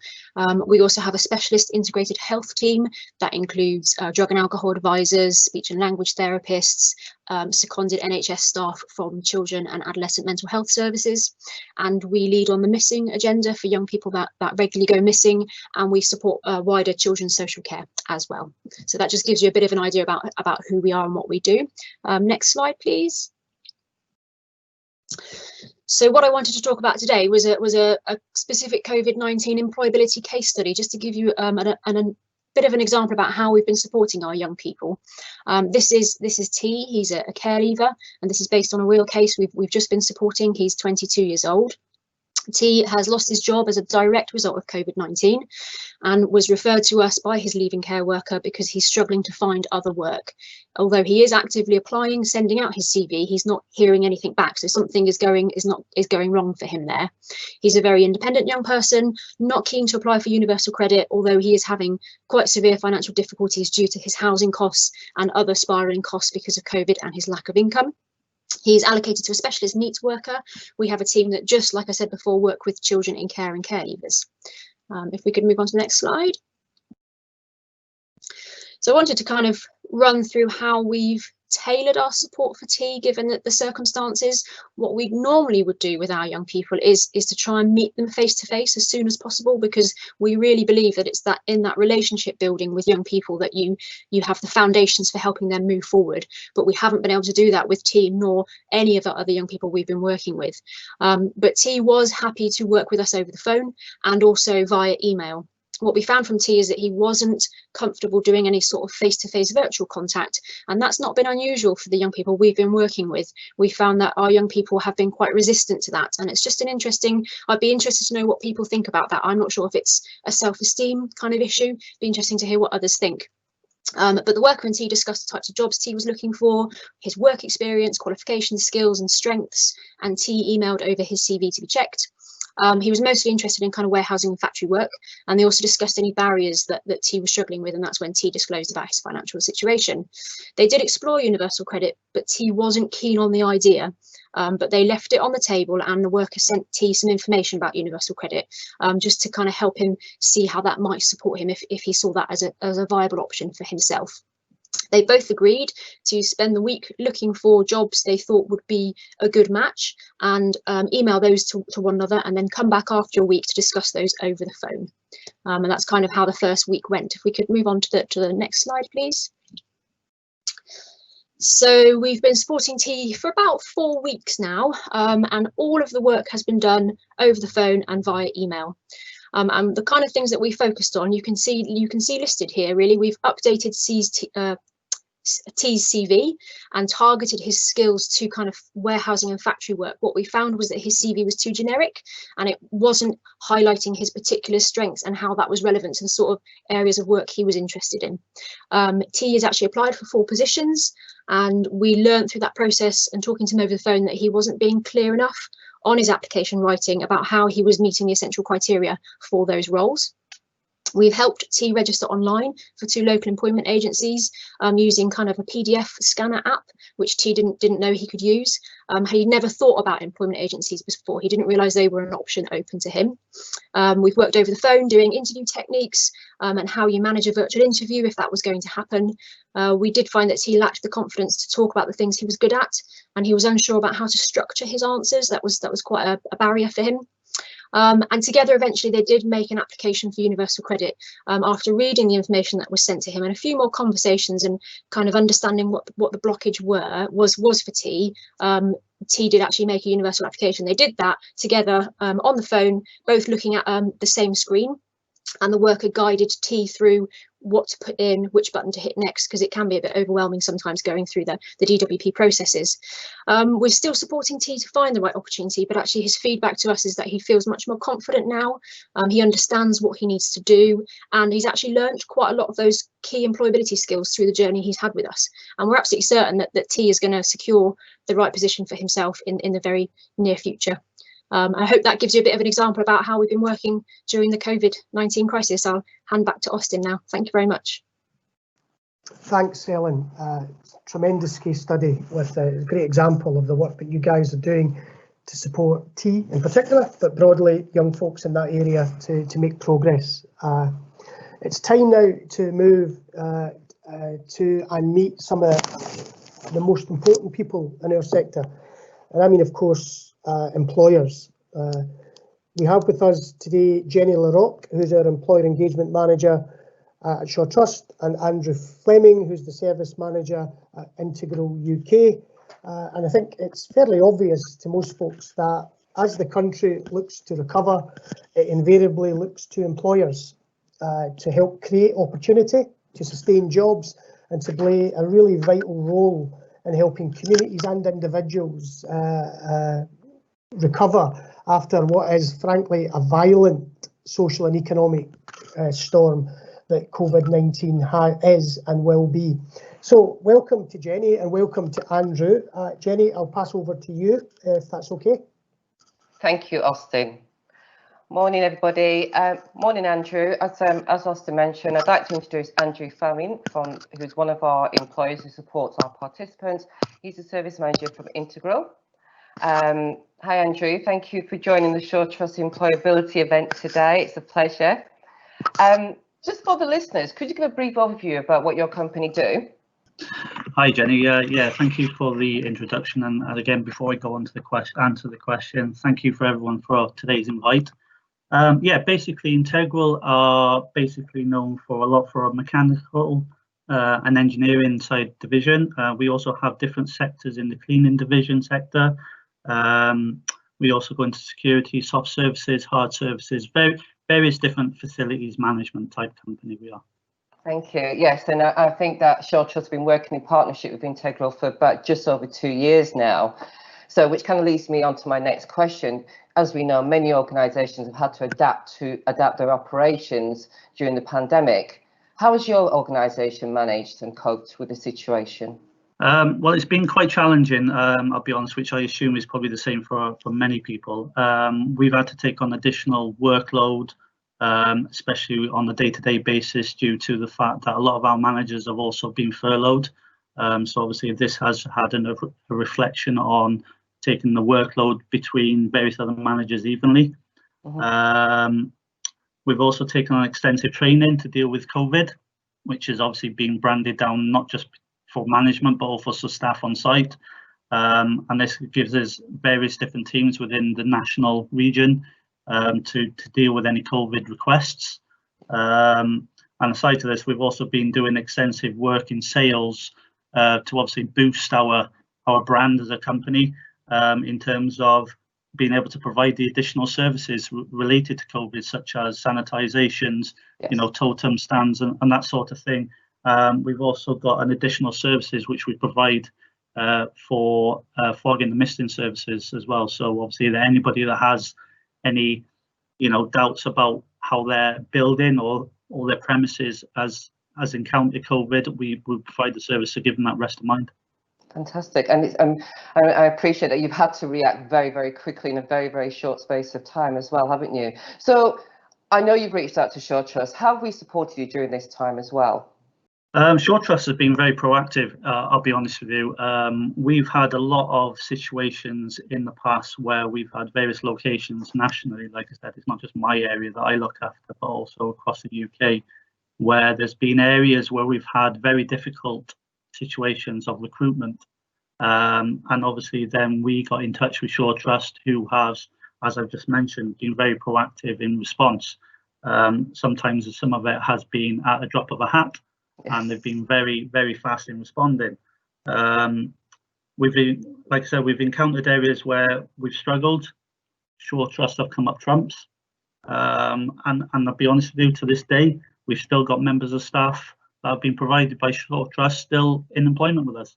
We also have a specialist integrated health team that includes drug and alcohol advisors, speech and language therapists, seconded NHS staff from children and adolescent mental health services. And we lead on the missing agenda for young people that regularly go missing, and we support wider children's social care as well. So that just gives you a bit of an idea about who we are and what we do. Next slide, please. So what I wanted to talk about today was a specific COVID-19 employability case study, just to give you a bit of an example about how we've been supporting our young people. This is T. He's a care leaver, and this is based on a real case we've just been supporting. He's 22 years old. T has lost his job as a direct result of COVID-19 and was referred to us by his leaving care worker because he's struggling to find other work. Although he is actively applying, sending out his CV, he's not hearing anything back. So something is going wrong for him there. He's a very independent young person, not keen to apply for universal credit, although he is having quite severe financial difficulties due to his housing costs and other spiralling costs because of COVID and his lack of income. He's allocated to a specialist needs worker. We have a team that, just like I said before, work with children in care and care leavers. If we could move on to the next slide. So I wanted to kind of run through how we've tailored our support for T, given that the circumstances. What we normally would do with our young people is to try and meet them face to face as soon as possible, because we really believe that it's that in that relationship building with young people that you have the foundations for helping them move forward. But we haven't been able to do that with T, nor any of the other young people we've been working with. But T was happy to work with us over the phone and also via email. What we found from T is that he wasn't comfortable doing any sort of face-to-face virtual contact, and that's not been unusual for the young people we've been working with. We found that our young people have been quite resistant to that, and it's just I'd be interested to know what people think about that. I'm not sure if it's a self-esteem kind of issue. It'd be interesting to hear what others think. But the worker and T discussed the types of jobs T was looking for, his work experience, qualifications, skills and strengths, and T emailed over his CV to be checked. He was mostly interested in kind of warehousing and factory work, and they also discussed any barriers that T was struggling with, and that's when T disclosed about his financial situation. They did explore universal credit, but T wasn't keen on the idea, but they left it on the table, and the worker sent T some information about universal credit, just to kind of help him see how that might support him if he saw that as a viable option for himself. They both agreed to spend the week looking for jobs they thought would be a good match, and email those to one another, and then come back after a week to discuss those over the phone. And that's kind of how the first week went. If we could move on to the next slide, please. So we've been supporting T for about 4 weeks now, and all of the work has been done over the phone and via email. And the kind of things that we focused on, you can see listed here. Really, we've updated T's CV and targeted his skills to kind of warehousing and factory work. What we found was that his CV was too generic, and it wasn't highlighting his particular strengths and how that was relevant to the sort of areas of work he was interested in. T has actually applied for 4 positions, and we learned through that process and talking to him over the phone that he wasn't being clear enough on his application writing about how he was meeting the essential criteria for those roles. We've helped T register online for 2 local employment agencies using kind of a PDF scanner app, which T didn't know he could use. He never thought about employment agencies before. He didn't realise they were an option open to him. We've worked over the phone doing interview techniques and how you manage a virtual interview if that was going to happen. We did find that T lacked the confidence to talk about the things he was good at, and he was unsure about how to structure his answers. That was quite a barrier for him. And together, eventually, they did make an application for universal credit after reading the information that was sent to him, and a few more conversations and kind of understanding what the blockage was for T. T did actually make a universal application. They did that together on the phone, both looking at the same screen, and the worker guided T through what to put in, which button to hit next, because it can be a bit overwhelming sometimes going through the DWP processes. We're still supporting T to find the right opportunity, but actually his feedback to us is that he feels much more confident now. He understands what he needs to do, and he's actually learned quite a lot of those key employability skills through the journey he's had with us. And we're absolutely certain that T is going to secure the right position for himself in the very near future. I hope that gives you a bit of an example about how we've been working during the Covid-19 crisis. I'll hand back to Austin now. Thank you very much. Thanks, Ellen. Tremendous case study with a great example of the work that you guys are doing to support T in particular, but broadly young folks in that area to make progress. It's time now to move to and meet some of the most important people in our sector. And I mean, of course, employers. We have with us today Jenny La-Rocque, who's our Employer Engagement Manager at Shaw Trust, and Andrew Fleming, who's the Service Manager at Integral UK. And I think it's fairly obvious to most folks that as the country looks to recover, it invariably looks to employers to help create opportunity, to sustain jobs, and to play a really vital role in helping communities and individuals recover after what is frankly a violent social and economic storm that COVID-19 is and will be. So welcome to Jenny and welcome to Andrew. Jenny, I'll pass over to you if that's okay. Thank you, Austin. Morning, everybody. Morning, Andrew. As Austin mentioned, I'd like to introduce Andrew Fleming, who's one of our employers who supports our participants. He's a service manager from Integral. Hi, Andrew. Thank you for joining the Shaw Trust Employability event today. It's a pleasure. Just for the listeners, could you give a brief overview about what your company do? Hi, Jenny. Yeah, thank you for the introduction. And again, before I go on to answer the question, thank you for everyone for today's invite. Yeah, basically, Integral are basically known for a lot for a mechanical and engineering side division. We also have different sectors in the cleaning division sector. We also go into security, soft services, hard services, various different facilities management type company we are. Thank you. Yes, and I think that Shaw Trust has been working in partnership with Integral for about just over 2 years now. So which kind of leads me on to my next question. As we know, many organisations have had to adapt their operations during the pandemic. How has your organisation managed and coped with the situation? Well, it's been quite challenging, I'll be honest, which I assume is probably the same for many people. We've had to take on additional workload, especially on a day-to-day basis due to the fact that a lot of our managers have also been furloughed. So obviously this has had a reflection on taking the workload between various other managers evenly. We've also taken on extensive training to deal with COVID, which is obviously being branded down not just for management but also for staff on site. And this gives us various different teams within the national region to deal with any COVID requests. And aside to this, we've also been doing extensive work in sales to obviously boost our brand as a company in terms of being able to provide the additional services related to COVID, such as sanitizations, totem stands and that sort of thing. We've also got an additional services which we provide for fogging and misting services as well. So obviously anybody that has any doubts about how their building or their premises has encountered COVID, we provide the service to give them that rest of mind. Fantastic, and I appreciate that you've had to react very, very quickly in a very, very short space of time as well, haven't you? So I know you've reached out to Shore Trust. How have we supported you during this time as well? Shore Trust has been very proactive, I'll be honest with you. We've had a lot of situations in the past where we've had various locations nationally. Like I said, it's not just my area that I look after, but also across the UK, where there's been areas where we've had very difficult situations of recruitment. And obviously then we got in touch with Shore Trust, who has, as I've just mentioned, been very proactive in response. Sometimes some of it has been at a drop of a hat. Yes. And they've been very, very fast in responding. Like I said, we've encountered areas where we've struggled. Shore Trust have come up trumps. And I'll be honest with you, to this day, we've still got members of staff that have been provided by Shore Trust still in employment with us.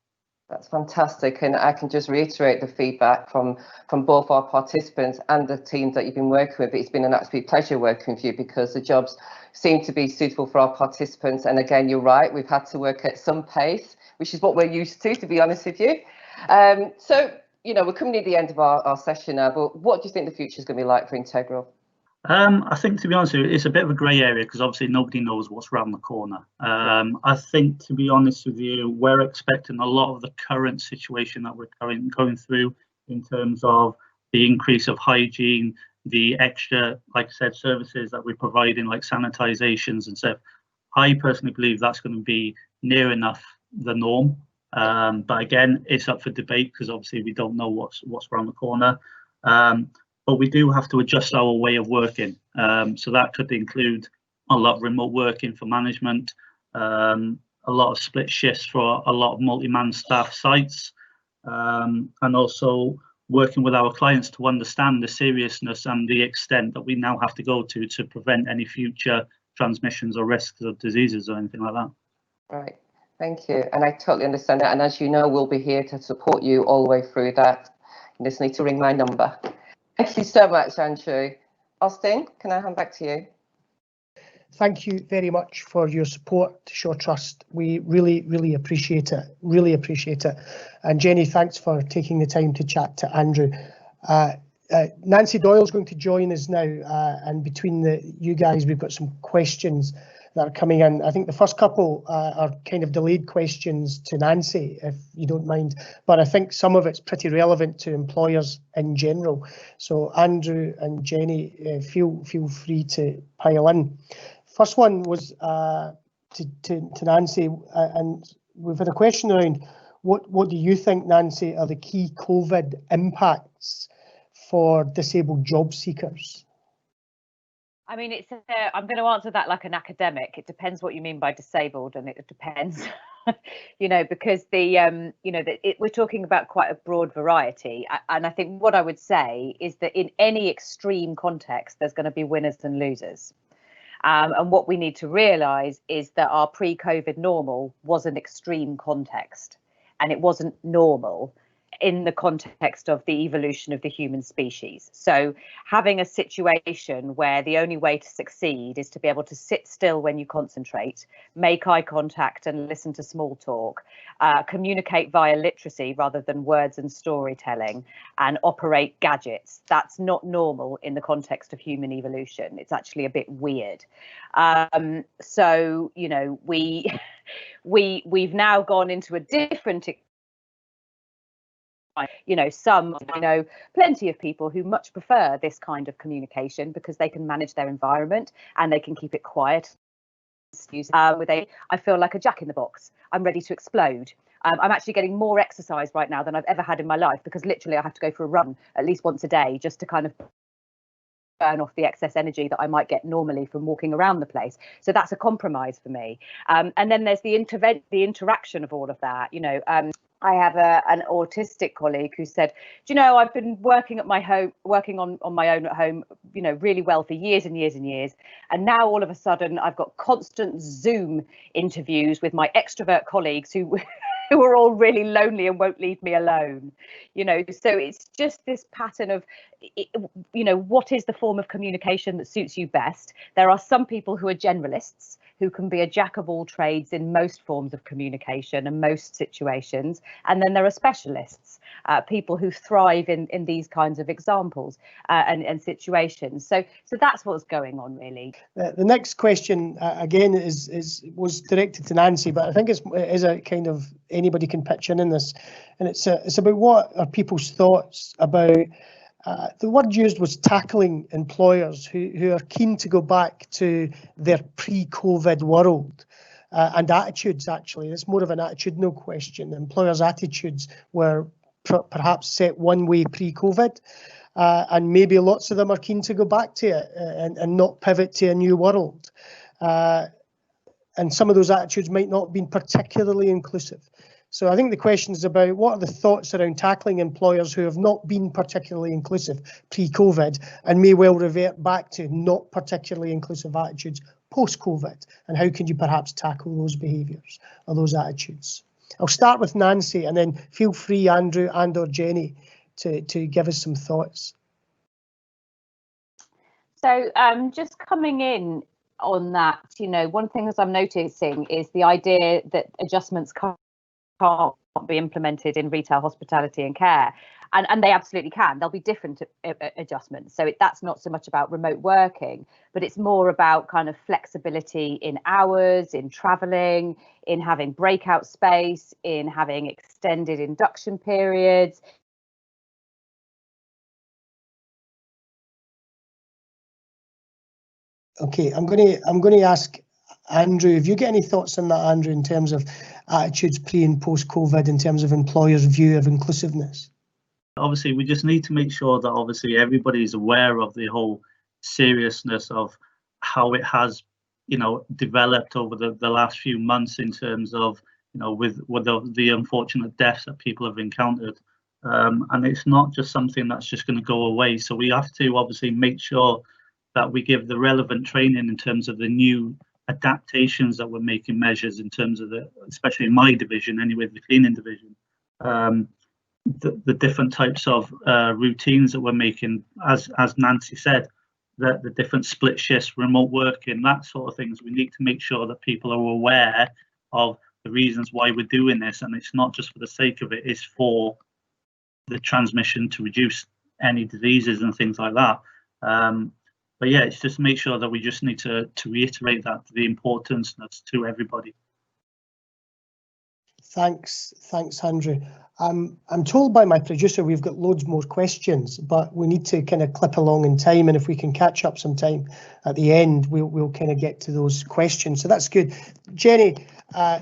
That's fantastic, and I can just reiterate the feedback from both our participants and the teams that you've been working with. It's been an absolute pleasure working with you because the jobs seem to be suitable for our participants. And again, you're right, we've had to work at some pace, which is what we're used to be honest with you. So, we're coming near the end of our session now, but what do you think the future is going to be like for Integral? I think, to be honest with you, it's a bit of a grey area because obviously nobody knows what's around the corner. I think, to be honest with you, we're expecting a lot of the current situation that we're going through in terms of the increase of hygiene, the extra, like I said, services that we're providing, like sanitizations and stuff. I personally believe that's going to be near enough the norm. But again, it's up for debate because obviously we don't know what's around the corner. But we do have to adjust our way of working. So that could include a lot of remote working for management, a lot of split shifts for a lot of multi-man staff sites, and also working with our clients to understand the seriousness and the extent that we now have to go to prevent any future transmissions or risks of diseases or anything like that. Right, thank you. And I totally understand that. And as you know, we'll be here to support you all the way through that. You just need to ring my number. Thank you so much, Andrew. Austin, can I hand back to you? Thank you very much for your support to Shore Trust. We really, really appreciate it. Really appreciate it. And Jenny, thanks for taking the time to chat to Andrew. Nancy Doyle is going to join us now, and between you guys, we've got some questions that are coming in. I think the first couple are kind of delayed questions to Nancy, if you don't mind, but I think some of it's pretty relevant to employers in general. So Andrew and Jenny, feel free to pile in. First one was to Nancy, and we've had a question around what do you think, Nancy, are the key COVID impacts for disabled job seekers? I mean, I'm going to answer that like an academic. It depends what you mean by disabled, and it depends, because we're talking about quite a broad variety. And I think what I would say is that in any extreme context, there's going to be winners and losers. And what we need to realise is that our pre-COVID normal was an extreme context, and it wasn't normal in the context of the evolution of the human species. So having a situation where the only way to succeed is to be able to sit still when you concentrate, make eye contact and listen to small talk, communicate via literacy rather than words and storytelling, and operate gadgets, that's not normal in the context of human evolution. It's actually a bit weird. So, we've now gone into a different You know, I know plenty of people who much prefer this kind of communication because they can manage their environment and they can keep it quiet. I feel like a jack in the box. I'm ready to explode. I'm actually getting more exercise right now than I've ever had in my life, because literally I have to go for a run at least once a day just to kind of burn off the excess energy that I might get normally from walking around the place. So that's a compromise for me. And then there's the interaction of all of that. You know, I have an autistic colleague who said, do you know, I've been working on my own at home, you know, really well for years and years and years. And now all of a sudden I've got constant Zoom interviews with my extrovert colleagues who are all really lonely and won't leave me alone. You know, so it's just this pattern of, you know, what is the form of communication that suits you best? There are some people who are generalists, who can be a jack of all trades in most forms of communication and most situations. And then there are specialists, people who thrive in these kinds of examples and situations. So that's what's going on, really. The next question, again, was directed to Nancy, but I think it is a kind of anybody can pitch in this. And it's about what are people's thoughts about, the word used was tackling employers who are keen to go back to their pre-COVID world, and attitudes. Actually, it's more of an attitudinal question. Employers' attitudes were perhaps set one way pre-COVID, and maybe lots of them are keen to go back to it and not pivot to a new world. And some of those attitudes might not have been particularly inclusive. So I think the question is about what are the thoughts around tackling employers who have not been particularly inclusive pre-COVID and may well revert back to not particularly inclusive attitudes post-COVID, and how can you perhaps tackle those behaviours or those attitudes? I'll start with Nancy, and then feel free, Andrew and or Jenny, to give us some thoughts. So just coming in on that, you know, one thing that I'm noticing is the idea that adjustments can't be implemented in retail, hospitality and care, and they absolutely can. There'll be different adjustments. So that's not so much about remote working, but it's more about kind of flexibility in hours, in traveling, in having breakout space, in having extended induction periods. Okay, I'm going to ask Andrew, have you got any thoughts on that, Andrew, in terms of attitudes pre and post COVID, in terms of employers' view of inclusiveness? Obviously, we just need to make sure that obviously everybody's aware of the whole seriousness of how it has, you know, developed over the last few months in terms of, you know, with the unfortunate deaths that people have encountered. And it's not just something that's just going to go away. So we have to obviously make sure that we give the relevant training in terms of the new adaptations that we're making, measures in terms of especially in my division anyway, the cleaning division, the different types of routines that we're making, as Nancy said, the different split shifts, remote working, that sort of things. We need to make sure that people are aware of the reasons why we're doing this, and it's not just for the sake of it, it's for the transmission to reduce any diseases and things like that. But yeah, it's just make sure that we just need to reiterate that, the importance to everybody. Thanks, Andrew. I'm told by my producer we've got loads more questions, but we need to kind of clip along in time, and if we can catch up some time at the end, we'll kind of get to those questions. So that's good. Jenny,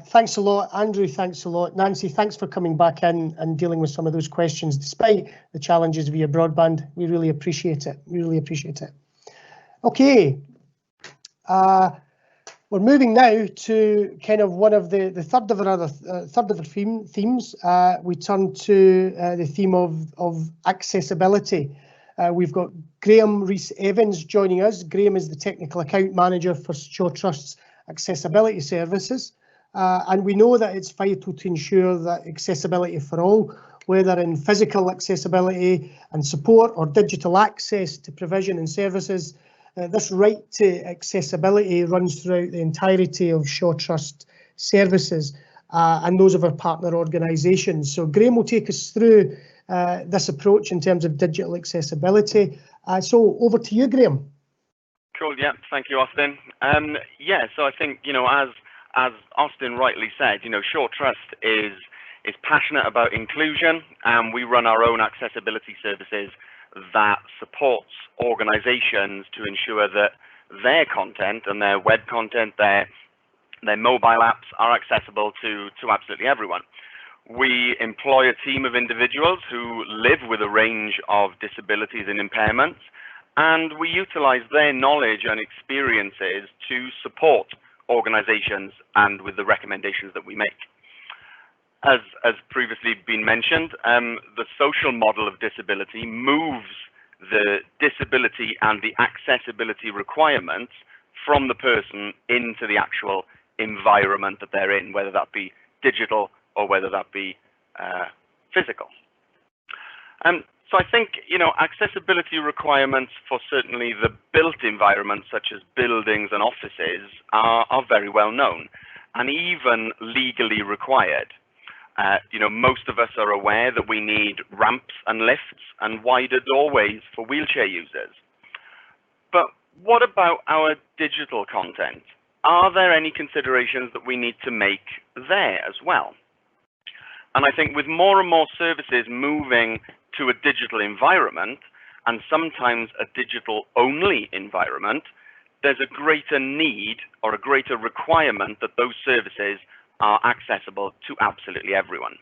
thanks a lot. Andrew, thanks a lot. Nancy, thanks for coming back in and dealing with some of those questions, despite the challenges via broadband. We really appreciate it. We really appreciate it. Okay, we're moving now to kind of one of the third of our themes. We turn to the theme of accessibility. We've got Graham Rees-Evans joining us. Graham is the Technical Account Manager for Shaw Trust's Accessibility Services. And we know that it's vital to ensure that accessibility for all, whether in physical accessibility and support or digital access to provision and services, this right to accessibility runs throughout the entirety of Shaw Trust services and those of our partner organisations. So Graham will take us through this approach in terms of digital accessibility. So over to you, Graham. Cool, yeah, thank you, Austin. Yeah, so I think, you know, as Austin rightly said, you know, Shaw Trust is is passionate about inclusion, and we run our own accessibility services that supports organizations to ensure that their content and their web content, their mobile apps are accessible to absolutely everyone. We employ a team of individuals who live with a range of disabilities and impairments, and we utilize their knowledge and experiences to support organizations and with the recommendations that we make. As previously been mentioned, the social model of disability moves the disability and the accessibility requirements from the person into the actual environment that they're in, whether that be digital or whether that be physical. So I think, accessibility requirements for certainly the built environments such as buildings and offices are very well known and even legally required. Most of us are aware that we need ramps and lifts and wider doorways for wheelchair users. But what about our digital content? Are there any considerations that we need to make there as well? And I think with more and more services moving to a digital environment, and sometimes a digital-only environment, there's a greater need or a greater requirement that those services are accessible to absolutely everyone.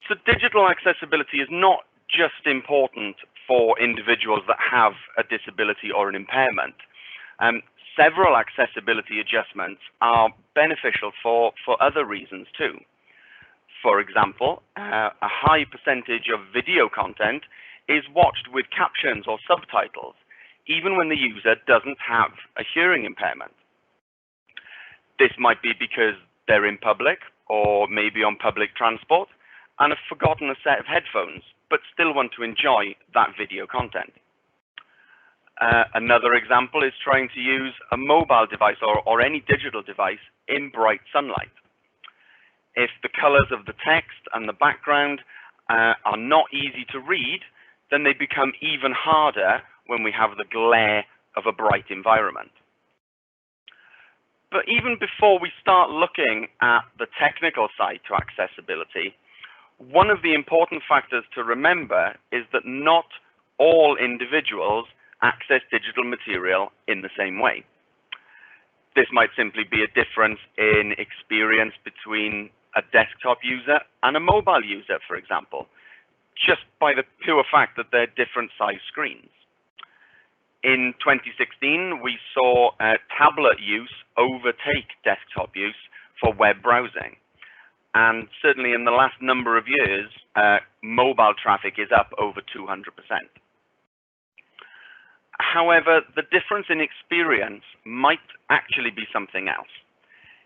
So digital accessibility is not just important for individuals that have a disability or an impairment. Several accessibility adjustments are beneficial for other reasons too. For example, a high percentage of video content is watched with captions or subtitles, even when the user doesn't have a hearing impairment. This might be because they're in public or maybe on public transport and have forgotten a set of headphones, but still want to enjoy that video content. Another example is trying to use a mobile device or any digital device in bright sunlight. If the colors of the text and the background are not easy to read, then they become even harder when we have the glare of a bright environment. But even before we start looking at the technical side to accessibility, one of the important factors to remember is that not all individuals access digital material in the same way. This might simply be a difference in experience between a desktop user and a mobile user, for example, just by the pure fact that they're different size screens. In 2016, we saw tablet use overtake desktop use for web browsing. And certainly in the last number of years, mobile traffic is up over 200%. However, the difference in experience might actually be something else.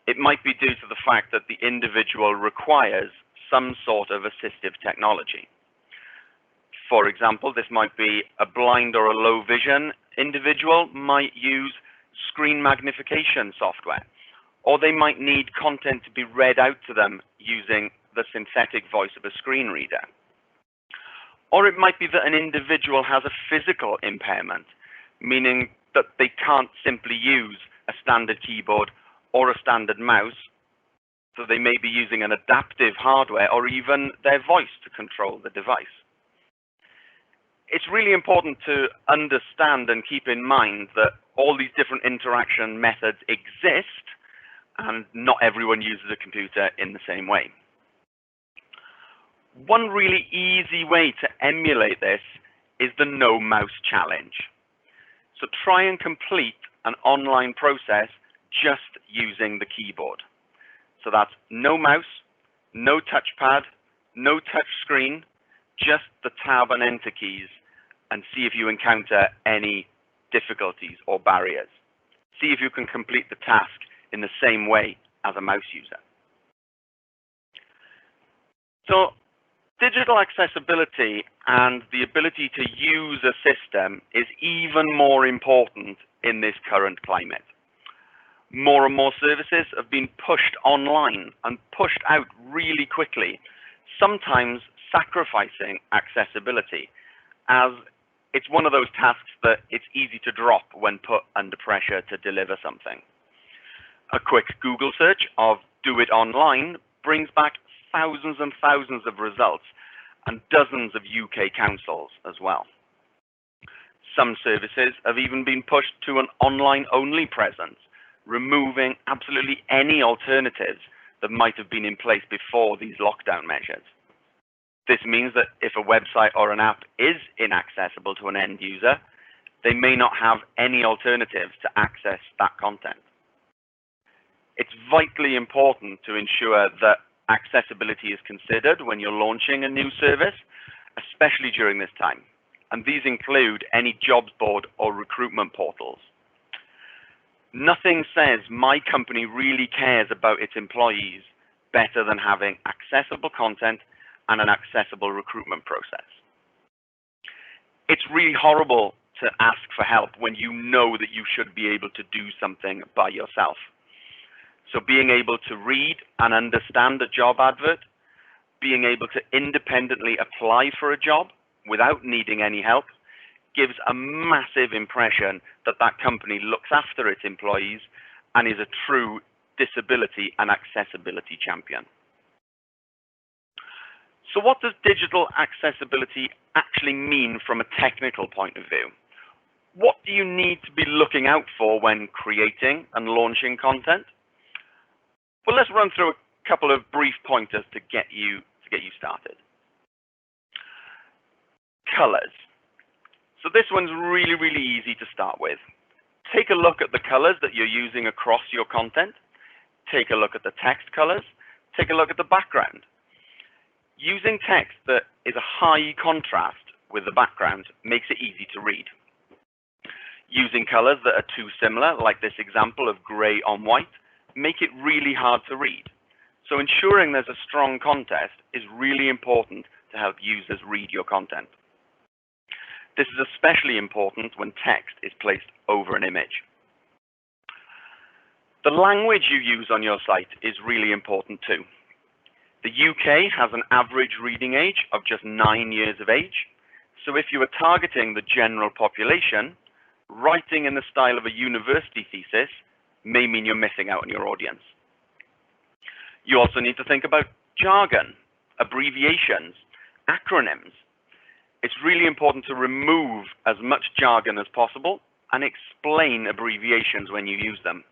It might be due to the fact that the individual requires some sort of assistive technology. For example, this might be a blind or a low vision individual might use screen magnification software, or they might need content to be read out to them using the synthetic voice of a screen reader. Or it might be that an individual has a physical impairment, meaning that they can't simply use a standard keyboard or a standard mouse, so they may be using an adaptive hardware or even their voice to control the device. It's really important to understand and keep in mind that all these different interaction methods exist and not everyone uses a computer in the same way. One really easy way to emulate this is the no mouse challenge. So try and complete an online process just using the keyboard. So that's no mouse, no touchpad, no touch screen, just the tab and enter keys, and see if you encounter any difficulties or barriers. See if you can complete the task in the same way as a mouse user. So digital accessibility and the ability to use a system is even more important in this current climate. More and more services have been pushed online and pushed out really quickly, sometimes sacrificing accessibility, as it's one of those tasks that it's easy to drop when put under pressure to deliver something. A quick Google search of "do it online" brings back thousands and thousands of results and dozens of UK councils as well. Some services have even been pushed to an online-only presence, removing absolutely any alternatives that might have been in place before these lockdown measures. This means that if a website or an app is inaccessible to an end user, they may not have any alternatives to access that content. It's vitally important to ensure that accessibility is considered when you're launching a new service, especially during this time. And these include any jobs board or recruitment portals. Nothing says my company really cares about its employees better than having accessible content and an accessible recruitment process. It's really horrible to ask for help when you know that you should be able to do something by yourself. So being able to read and understand a job advert, being able to independently apply for a job without needing any help, gives a massive impression that that company looks after its employees and is a true disability and accessibility champion. So what does digital accessibility actually mean from a technical point of view? What do you need to be looking out for when creating and launching content? Well, let's run through a couple of brief pointers to get you started. Colors. So this one's really, really easy to start with. Take a look at the colors that you're using across your content. Take a look at the text colors. Take a look at the background. Using text that is a high contrast with the background makes it easy to read. Using colors that are too similar, like this example of gray on white, make it really hard to read. So ensuring there's a strong contrast is really important to help users read your content. This is especially important when text is placed over an image. The language you use on your site is really important too. The UK has an average reading age of just 9 years of age. So if you are targeting the general population, writing in the style of a university thesis may mean you're missing out on your audience. You also need to think about jargon, abbreviations, acronyms. It's really important to remove as much jargon as possible and explain abbreviations when you use them.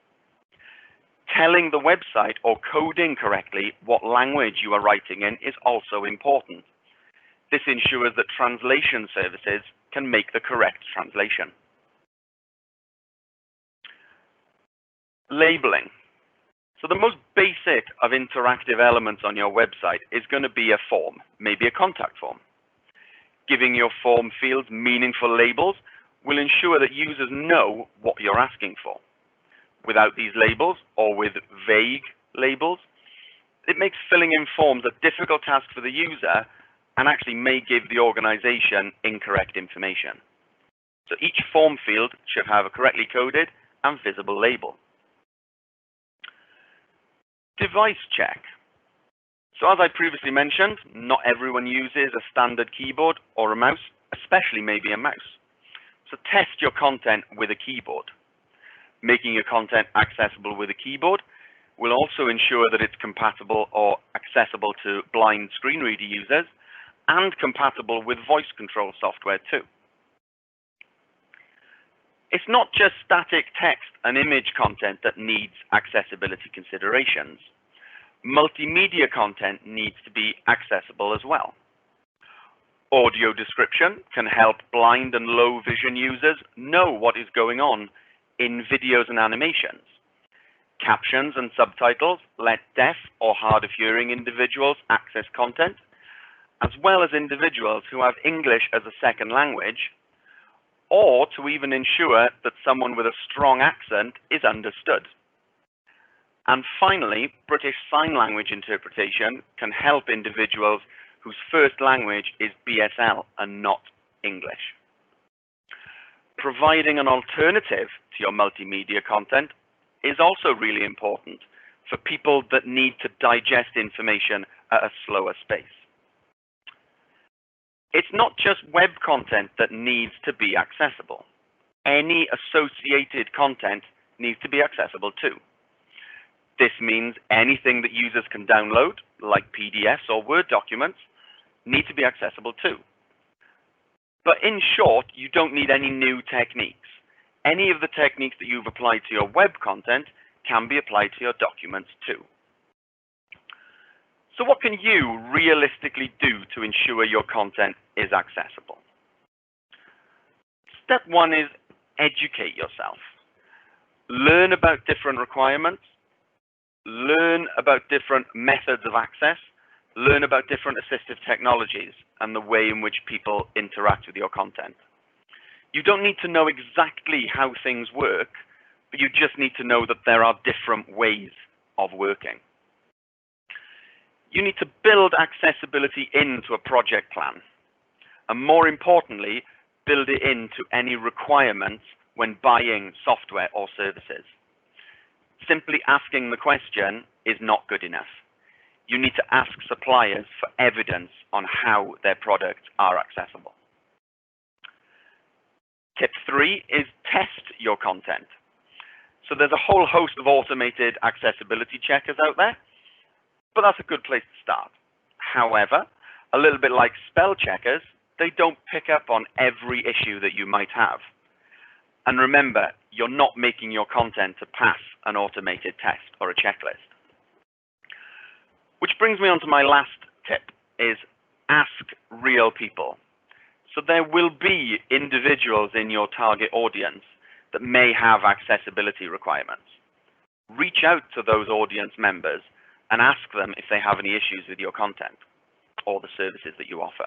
Telling the website or coding correctly what language you are writing in is also important. This ensures that translation services can make the correct translation. Labeling. So the most basic of interactive elements on your website is going to be a form, maybe a contact form. Giving your form fields meaningful labels will ensure that users know what you're asking for. Without these labels, or with vague labels, it makes filling in forms a difficult task for the user and actually may give the organization incorrect information. So each form field should have a correctly coded and visible label. Device check. So as I previously mentioned, not everyone uses a standard keyboard or a mouse, especially maybe a mouse. So test your content with a keyboard. Making your content accessible with a keyboard will also ensure that it's compatible or accessible to blind screen reader users and compatible with voice control software too. It's not just static text and image content that needs accessibility considerations. Multimedia content needs to be accessible as well. Audio description can help blind and low vision users know what is going on in videos and animations. Captions and subtitles let deaf or hard of hearing individuals access content, as well as individuals who have English as a second language, or to even ensure that someone with a strong accent is understood. And finally, British Sign Language interpretation can help individuals whose first language is BSL and not English. Providing an alternative to your multimedia content is also really important for people that need to digest information at a slower pace. It's not just web content that needs to be accessible. Any associated content needs to be accessible too. This means anything that users can download, like PDFs or Word documents, need to be accessible too. But in short, you don't need any new techniques. Any of the techniques that you've applied to your web content can be applied to your documents too. So what can you realistically do to ensure your content is accessible? Step one is educate yourself. Learn about different requirements. Learn about different methods of access. Learn about different assistive technologies and the way in which people interact with your content. You don't need to know exactly how things work, but you just need to know that there are different ways of working. You need to build accessibility into a project plan, and more importantly, build it into any requirements when buying software or services. Simply asking the question is not good enough. You need to ask suppliers for evidence on how their products are accessible. Tip 3 is test your content. So there's a whole host of automated accessibility checkers out there, but that's a good place to start. However, a little bit like spell checkers, they don't pick up on every issue that you might have. And remember, you're not making your content to pass an automated test or a checklist. Which brings me on to my last tip, is ask real people. So there will be individuals in your target audience that may have accessibility requirements. Reach out to those audience members and ask them if they have any issues with your content or the services that you offer.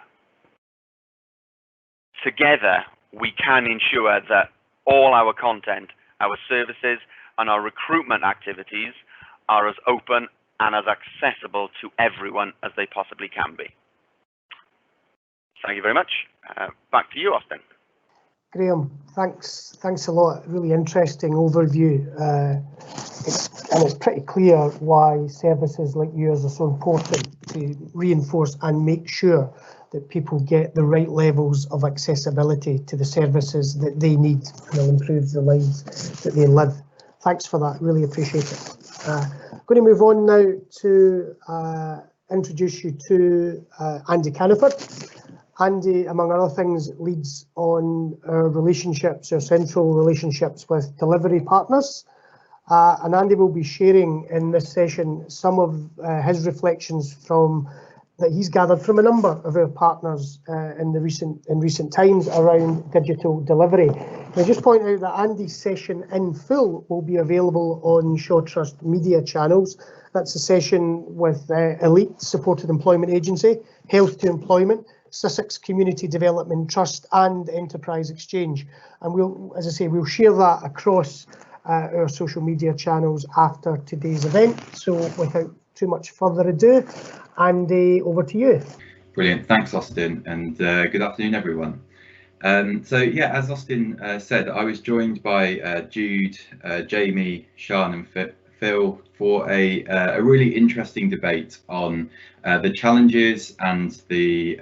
Together, we can ensure that all our content, our services, and our recruitment activities are as open and as accessible to everyone as they possibly can be. Thank you very much. Back to you, Austin. Graham, thanks a lot. Really interesting overview. It's pretty clear why services like yours are so important to reinforce and make sure that people get the right levels of accessibility to the services that they need and will improve the lives that they live. Thanks for that, really appreciate it. I'm going to move on now to introduce you to Andy Caniford. Andy, among other things, leads on our relationships, our central relationships with delivery partners. And Andy will be sharing in this session some of his reflections that he's gathered from a number of our partners in recent times around digital delivery. Can I just point out that Andy's session in full will be available on Shaw Trust media channels. That's a session with Elite Supported Employment Agency, Health to Employment, Sussex Community Development Trust and Enterprise Exchange. And we'll, as I say, we'll share that across our social media channels after today's event. So without too much further ado, Andy, over to you. Brilliant, thanks Austin, and good afternoon everyone. So yeah, as Austin said, I was joined by Jude, Jamie, Sian and Phil for a really interesting debate on the challenges and the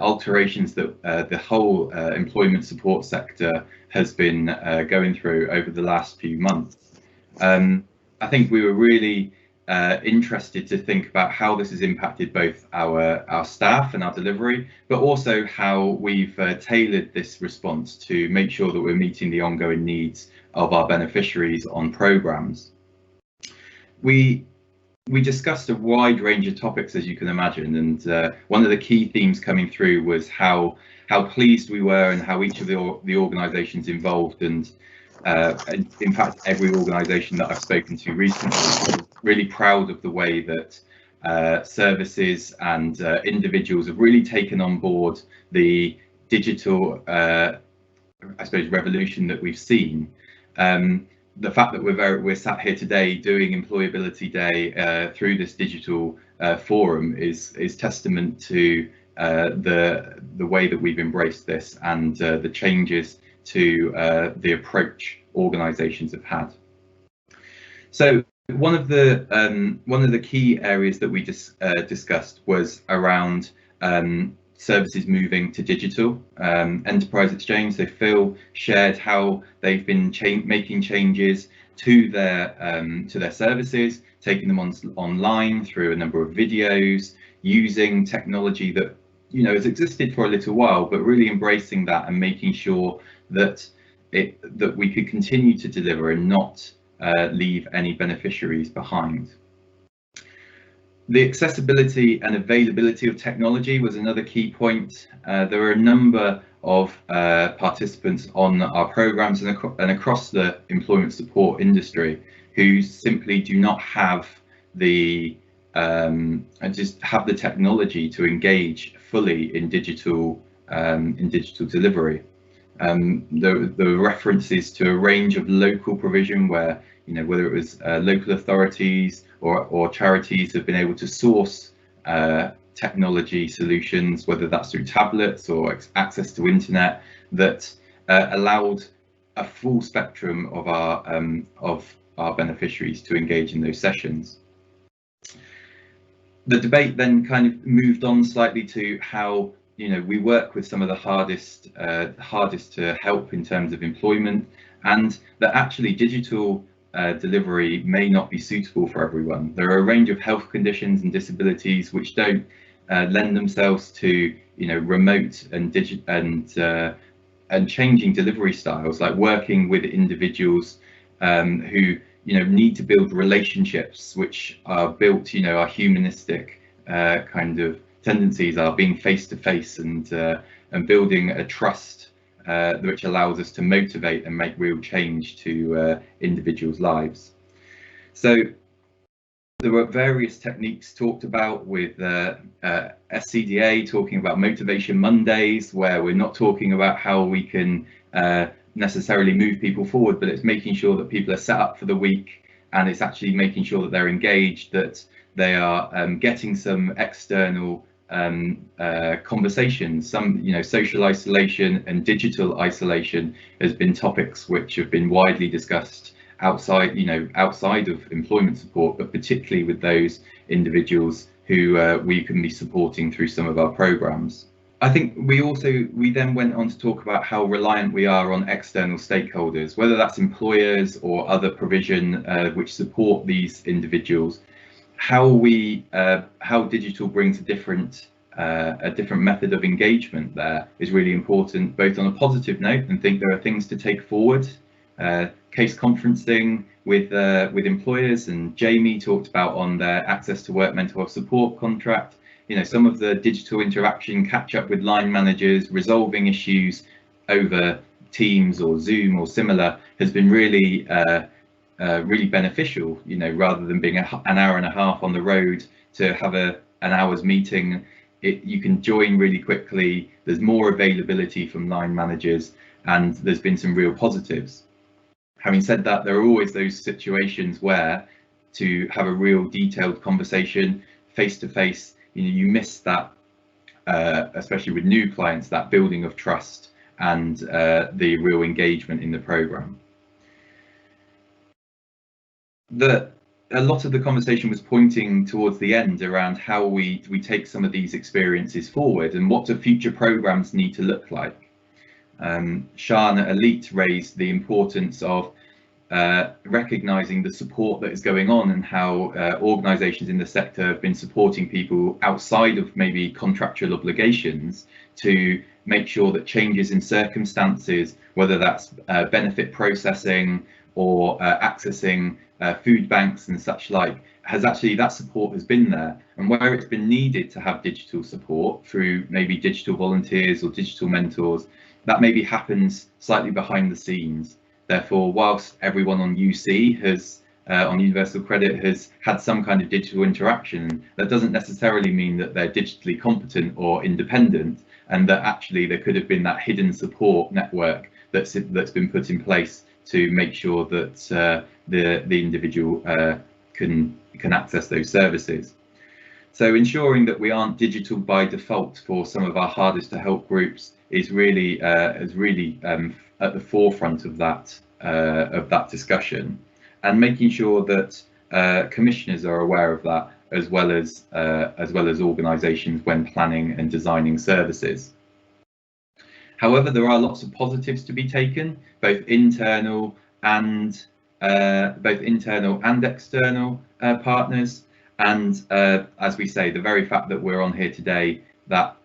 alterations that the whole employment support sector has been going through over the last few months. I think we were really interested to think about how this has impacted both our staff and our delivery, but also how we've tailored this response to make sure that we're meeting the ongoing needs of our beneficiaries on programs. We discussed a wide range of topics, as you can imagine, and one of the key themes coming through was how pleased we were and how each of the organisations involved, and in fact every organisation that I've spoken to recently, is really proud of the way that services and individuals have really taken on board the digital, I suppose, revolution that we've seen. The fact that we're sat here today doing Employability Day through this digital forum is testament to the way that we've embraced this and the changes to the approach organisations have had. So one of the key areas that we discussed was around services moving to digital, Enterprise Exchange. So Phil shared how they've been making changes to their services, taking them online through a number of videos, using technology that has existed for a little while, but really embracing that and making sure that we could continue to deliver and not leave any beneficiaries behind. The accessibility and availability of technology was another key point. There were a number of participants on our programs and across the employment support industry who simply do not have the technology to engage fully in digital delivery. There were references to a range of local provision where, whether it was local authorities or charities have been able to source technology solutions, whether that's through tablets or access to internet, that allowed a full spectrum of our beneficiaries to engage in those sessions. The debate then kind of moved on slightly to how we work with some of the hardest to help in terms of employment, and that actually digital delivery may not be suitable for everyone. There are a range of health conditions and disabilities which don't lend themselves to remote and changing delivery styles, like working with individuals who need to build relationships which are built, our humanistic kind of tendencies are being face to face and building a trust which allows us to motivate and make real change to individuals' lives. So there were various techniques talked about, with SCDA talking about Motivation Mondays, where we're not talking about how we can necessarily move people forward, but it's making sure that people are set up for the week, and it's actually making sure that they're engaged, that they are getting some external conversations. Some social isolation and digital isolation has been topics which have been widely discussed outside of employment support, but particularly with those individuals who we can be supporting through some of our programs. I think we then went on to talk about how reliant we are on external stakeholders, whether that's employers or other provision which support these individuals. How digital brings a different method of engagement there is really important, both on a positive note, and think there are things to take forward. Case conferencing with employers, and Jamie talked about on their access to work mental health support contract. Some of the digital interaction, catch up with line managers, resolving issues over Teams or Zoom or similar, has been really beneficial, rather than being an hour and a half on the road to have an hour's meeting. You can join really quickly. There's more availability from line managers, and there's been some real positives. Having said that, there are always those situations where, to have a real detailed conversation face to face, you miss that, especially with new clients, that building of trust and the real engagement in the program. A lot of the conversation was pointing towards the end around how we take some of these experiences forward and what do future programs need to look like. Sian at Elite raised the importance of recognising the support that is going on, and how organisations in the sector have been supporting people outside of maybe contractual obligations to make sure that changes in circumstances, whether that's benefit processing or accessing food banks and such like, that support has been there. And where it's been needed to have digital support through maybe digital volunteers or digital mentors, that maybe happens slightly behind the scenes. Therefore, whilst everyone on UC on Universal Credit has had some kind of digital interaction, that doesn't necessarily mean that they're digitally competent or independent, and that actually there could have been that hidden support network that's been put in place to make sure that the individual can access those services. So ensuring that we aren't digital by default for some of our hardest to help groups is really at the forefront of that discussion, and making sure that commissioners are aware of that, as well as organisations when planning and designing services. However, there are lots of positives to be taken, both internal and both internal and external partners. And as we say, the very fact that we're on here today, that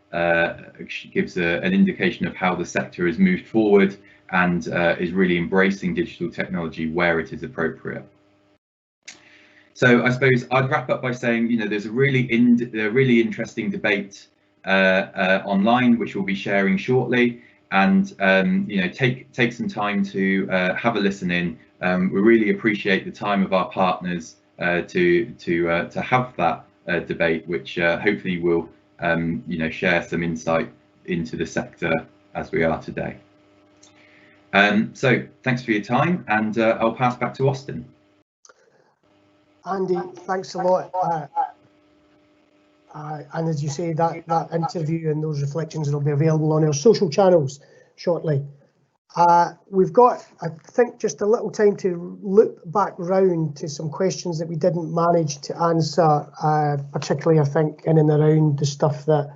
gives an indication of how the sector has moved forward and is really embracing digital technology where it is appropriate. So I suppose I'd wrap up by saying, you know, there's a really interesting debate online, which we'll be sharing shortly, and you know, take some time to have a listen in. We really appreciate the time of our partners to have that debate, which hopefully will you know, share some insight into the sector as we are today. So thanks for your time, and I'll pass back to Austin. Andy, thanks a lot. And as you say, that interview and those reflections will be available on our social channels shortly. We've got, I think, just a little time to loop back round to some questions that we didn't manage to answer, particularly, I think, in and around the stuff that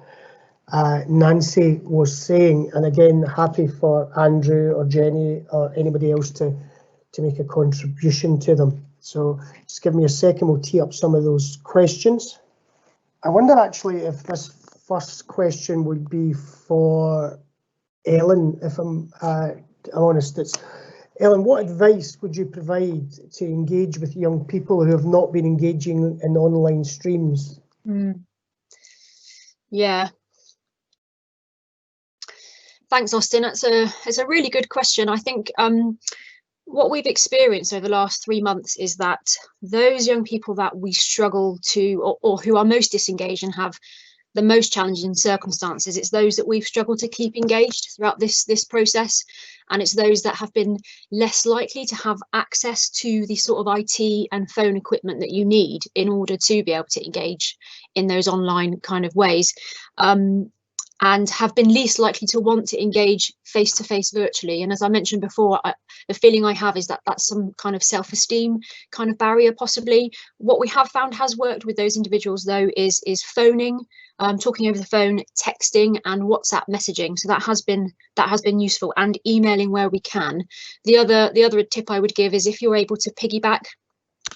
Nancy was saying. And again, happy for Andrew or Jenny or anybody else to make a contribution to them. So just give me a second, we'll tee up some of those questions. I wonder actually if this first question would be for Ellen, if I'm honest. It's Ellen, what advice would you provide to engage with young people who have not been engaging in online streams? Yeah. Thanks, Austin. It's a really good question. I think what we've experienced over the last 3 months is that those young people that we struggle to, or who are most disengaged and have the most challenging circumstances, it's those that we've struggled to keep engaged throughout this process, and it's those that have been less likely to have access to the sort of IT and phone equipment that you need in order to be able to engage in those online kind of ways. And have been least likely to want to engage face-to-face virtually. And as I mentioned before, the feeling I have is that that's some kind of self-esteem kind of barrier, possibly. What we have found has worked with those individuals, though, is phoning, talking over the phone, texting, and WhatsApp messaging. So that has been useful, and emailing where we can. The other tip I would give is if you're able to piggyback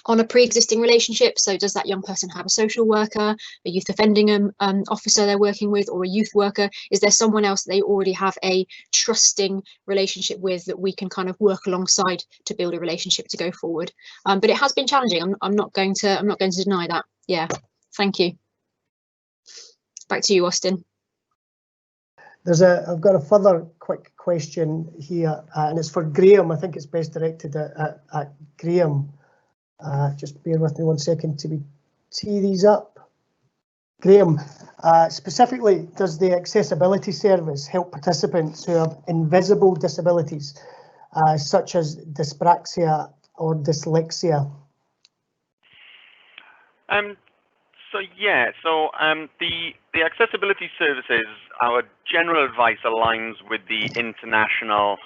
on a pre-existing relationship. So does that young person have a social worker, a youth offending officer they're working with, or a youth worker? Is there someone else that they already have a trusting relationship with that we can kind of work alongside to build a relationship to go forward? But it has been challenging. I'm not going to deny that. Yeah, thank you. Back to you, Austin. I've got a further quick question here, and it's for Graham. I think it's best directed at Graham. Just bear with me 1 second to tee these up. Graham, specifically, does the accessibility service help participants who have invisible disabilities, such as dyspraxia or dyslexia? The accessibility services, our general advice aligns with the international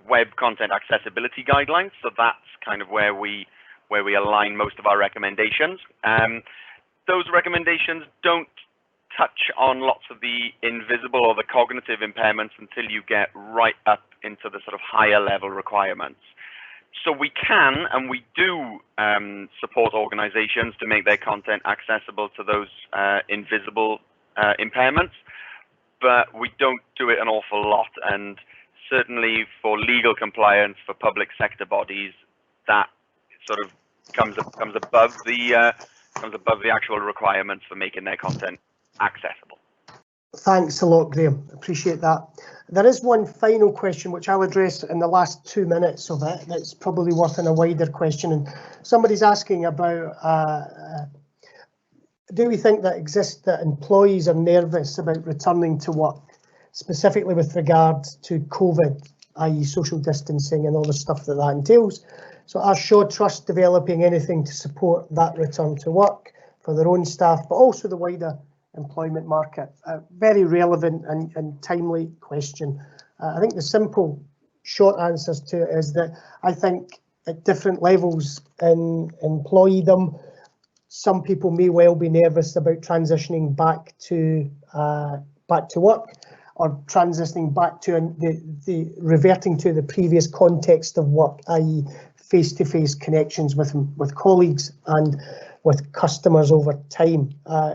web content accessibility guidelines. So that's kind of where we align most of our recommendations. Those recommendations don't touch on lots of the invisible or the cognitive impairments until you get right up into the sort of higher level requirements. So we can, and we do, support organizations to make their content accessible to those invisible impairments, but we don't do it an awful lot. And certainly for legal compliance for public sector bodies, that sort of comes above the actual requirements for making their content accessible. Thanks a lot, Graham. Appreciate that. There is one final question which I'll address in the last 2 minutes of it. That's probably worth in a wider question. And somebody's asking about do we think that exists that employees are nervous about returning to work, specifically with regard to COVID, i.e. social distancing and all the stuff that entails? So are Shaw Trust developing anything to support that return to work for their own staff, but also the wider employment market? Very relevant and timely question. I think the simple short answers to it is that I think at different levels in employeedom, some people may well be nervous about transitioning back to work, or transitioning back to the reverting to the previous context of work, i.e. face-to-face connections with colleagues and with customers over time.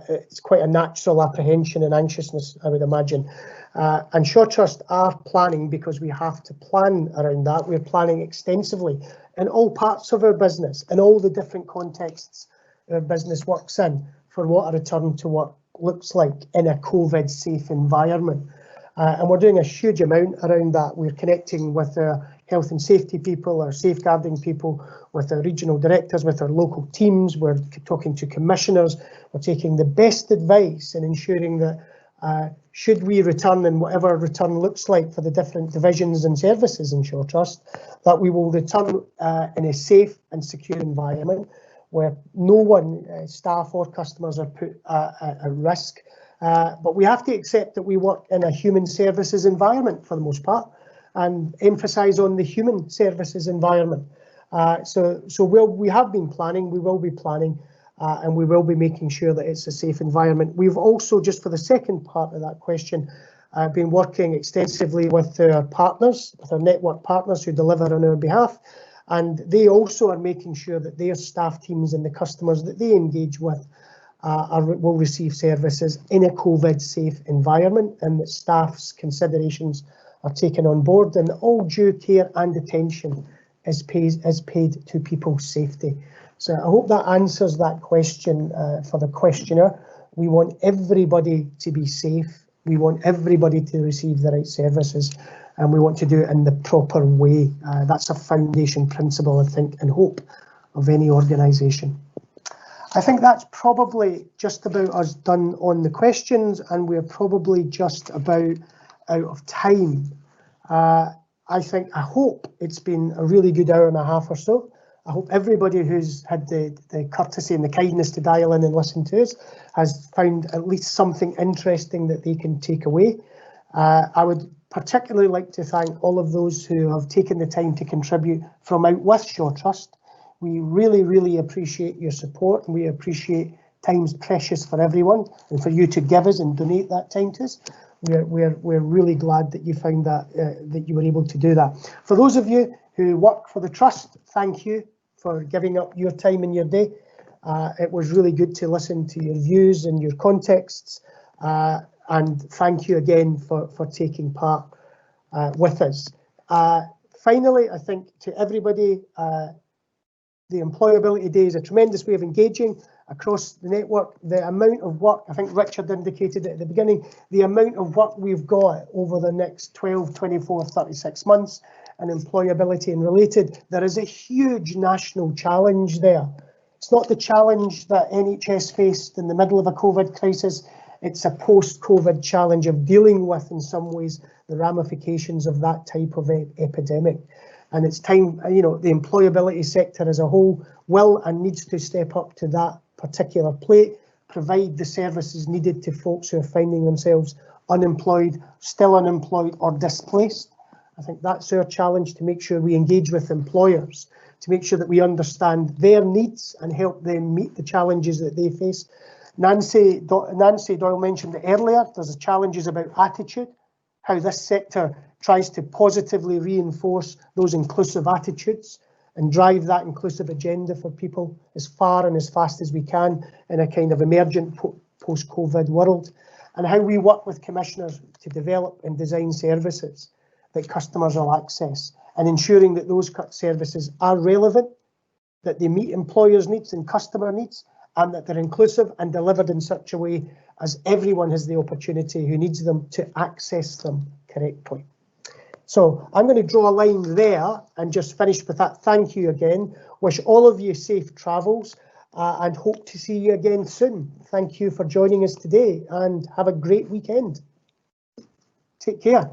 It's quite a natural apprehension and anxiousness, I would imagine. And Shore Trust are planning, because we have to plan around that. We're planning extensively in all parts of our business, in all the different contexts our business works in, for what a return to work looks like in a COVID safe environment. And we're doing a huge amount around that. We're connecting with our health and safety people, our safeguarding people, with our regional directors, with our local teams. We're talking to commissioners. We're taking the best advice and ensuring that should we return, and whatever return looks like for the different divisions and services in Shore Trust, that we will return in a safe and secure environment where no one, staff or customers, are put at risk. But we have to accept that we work in a human services environment for the most part, and emphasise on the human services environment. So we have been planning, we will be planning, and we will be making sure that it's a safe environment. We've also, just for the second part of that question, been working extensively with our partners, with our network partners who deliver on our behalf, and they also are making sure that their staff teams and the customers that they engage with will receive services in a COVID safe environment, and that staff's considerations are taken on board, and all due care and attention is paid to people's safety. So I hope that answers that question for the questioner. We want everybody to be safe. We want everybody to receive the right services, and we want to do it in the proper way. That's a foundation principle, I think, and hope of any organisation. I think that's probably just about us done on the questions, and we're probably just about out of time. I hope it's been a really good hour and a half or so. I hope everybody who's had the courtesy and the kindness to dial in and listen to us has found at least something interesting that they can take away. I would particularly like to thank all of those who have taken the time to contribute from out with Shore Trust. We really, really appreciate your support, and we appreciate time's precious for everyone, and for you to give us and donate that time to us. We're really glad that you found that that you were able to do that. For those of you who work for the Trust, thank you for giving up your time and your day. It was really good to listen to your views and your contexts, and thank you again for taking part with us. Finally, I think to everybody, the Employability Day is a tremendous way of engaging across the network. The amount of work, I think Richard indicated it at the beginning, the amount of work we've got over the next 12, 24, 36 months and employability and related, there is a huge national challenge there. It's not the challenge that NHS faced in the middle of a COVID crisis. It's a post-COVID challenge of dealing with, in some ways, the ramifications of that type of epidemic. And it's time, you know, the employability sector as a whole will and needs to step up to that particular plate, provide the services needed to folks who are finding themselves unemployed, still unemployed, or displaced. I think that's our challenge, to make sure we engage with employers, to make sure that we understand their needs and help them meet the challenges that they face. Nancy Doyle mentioned it earlier. There's challenges about attitude, how this sector tries to positively reinforce those inclusive attitudes and drive that inclusive agenda for people as far and as fast as we can in a kind of emergent post-COVID world, and how we work with commissioners to develop and design services that customers will access, and ensuring that those services are relevant, that they meet employers' needs and customer needs, and that they're inclusive and delivered in such a way as everyone has the opportunity who needs them to access them correctly. So I'm going to draw a line there and just finish with that. Thank you again. Wish all of you safe travels and hope to see you again soon. Thank you for joining us today, and have a great weekend. Take care.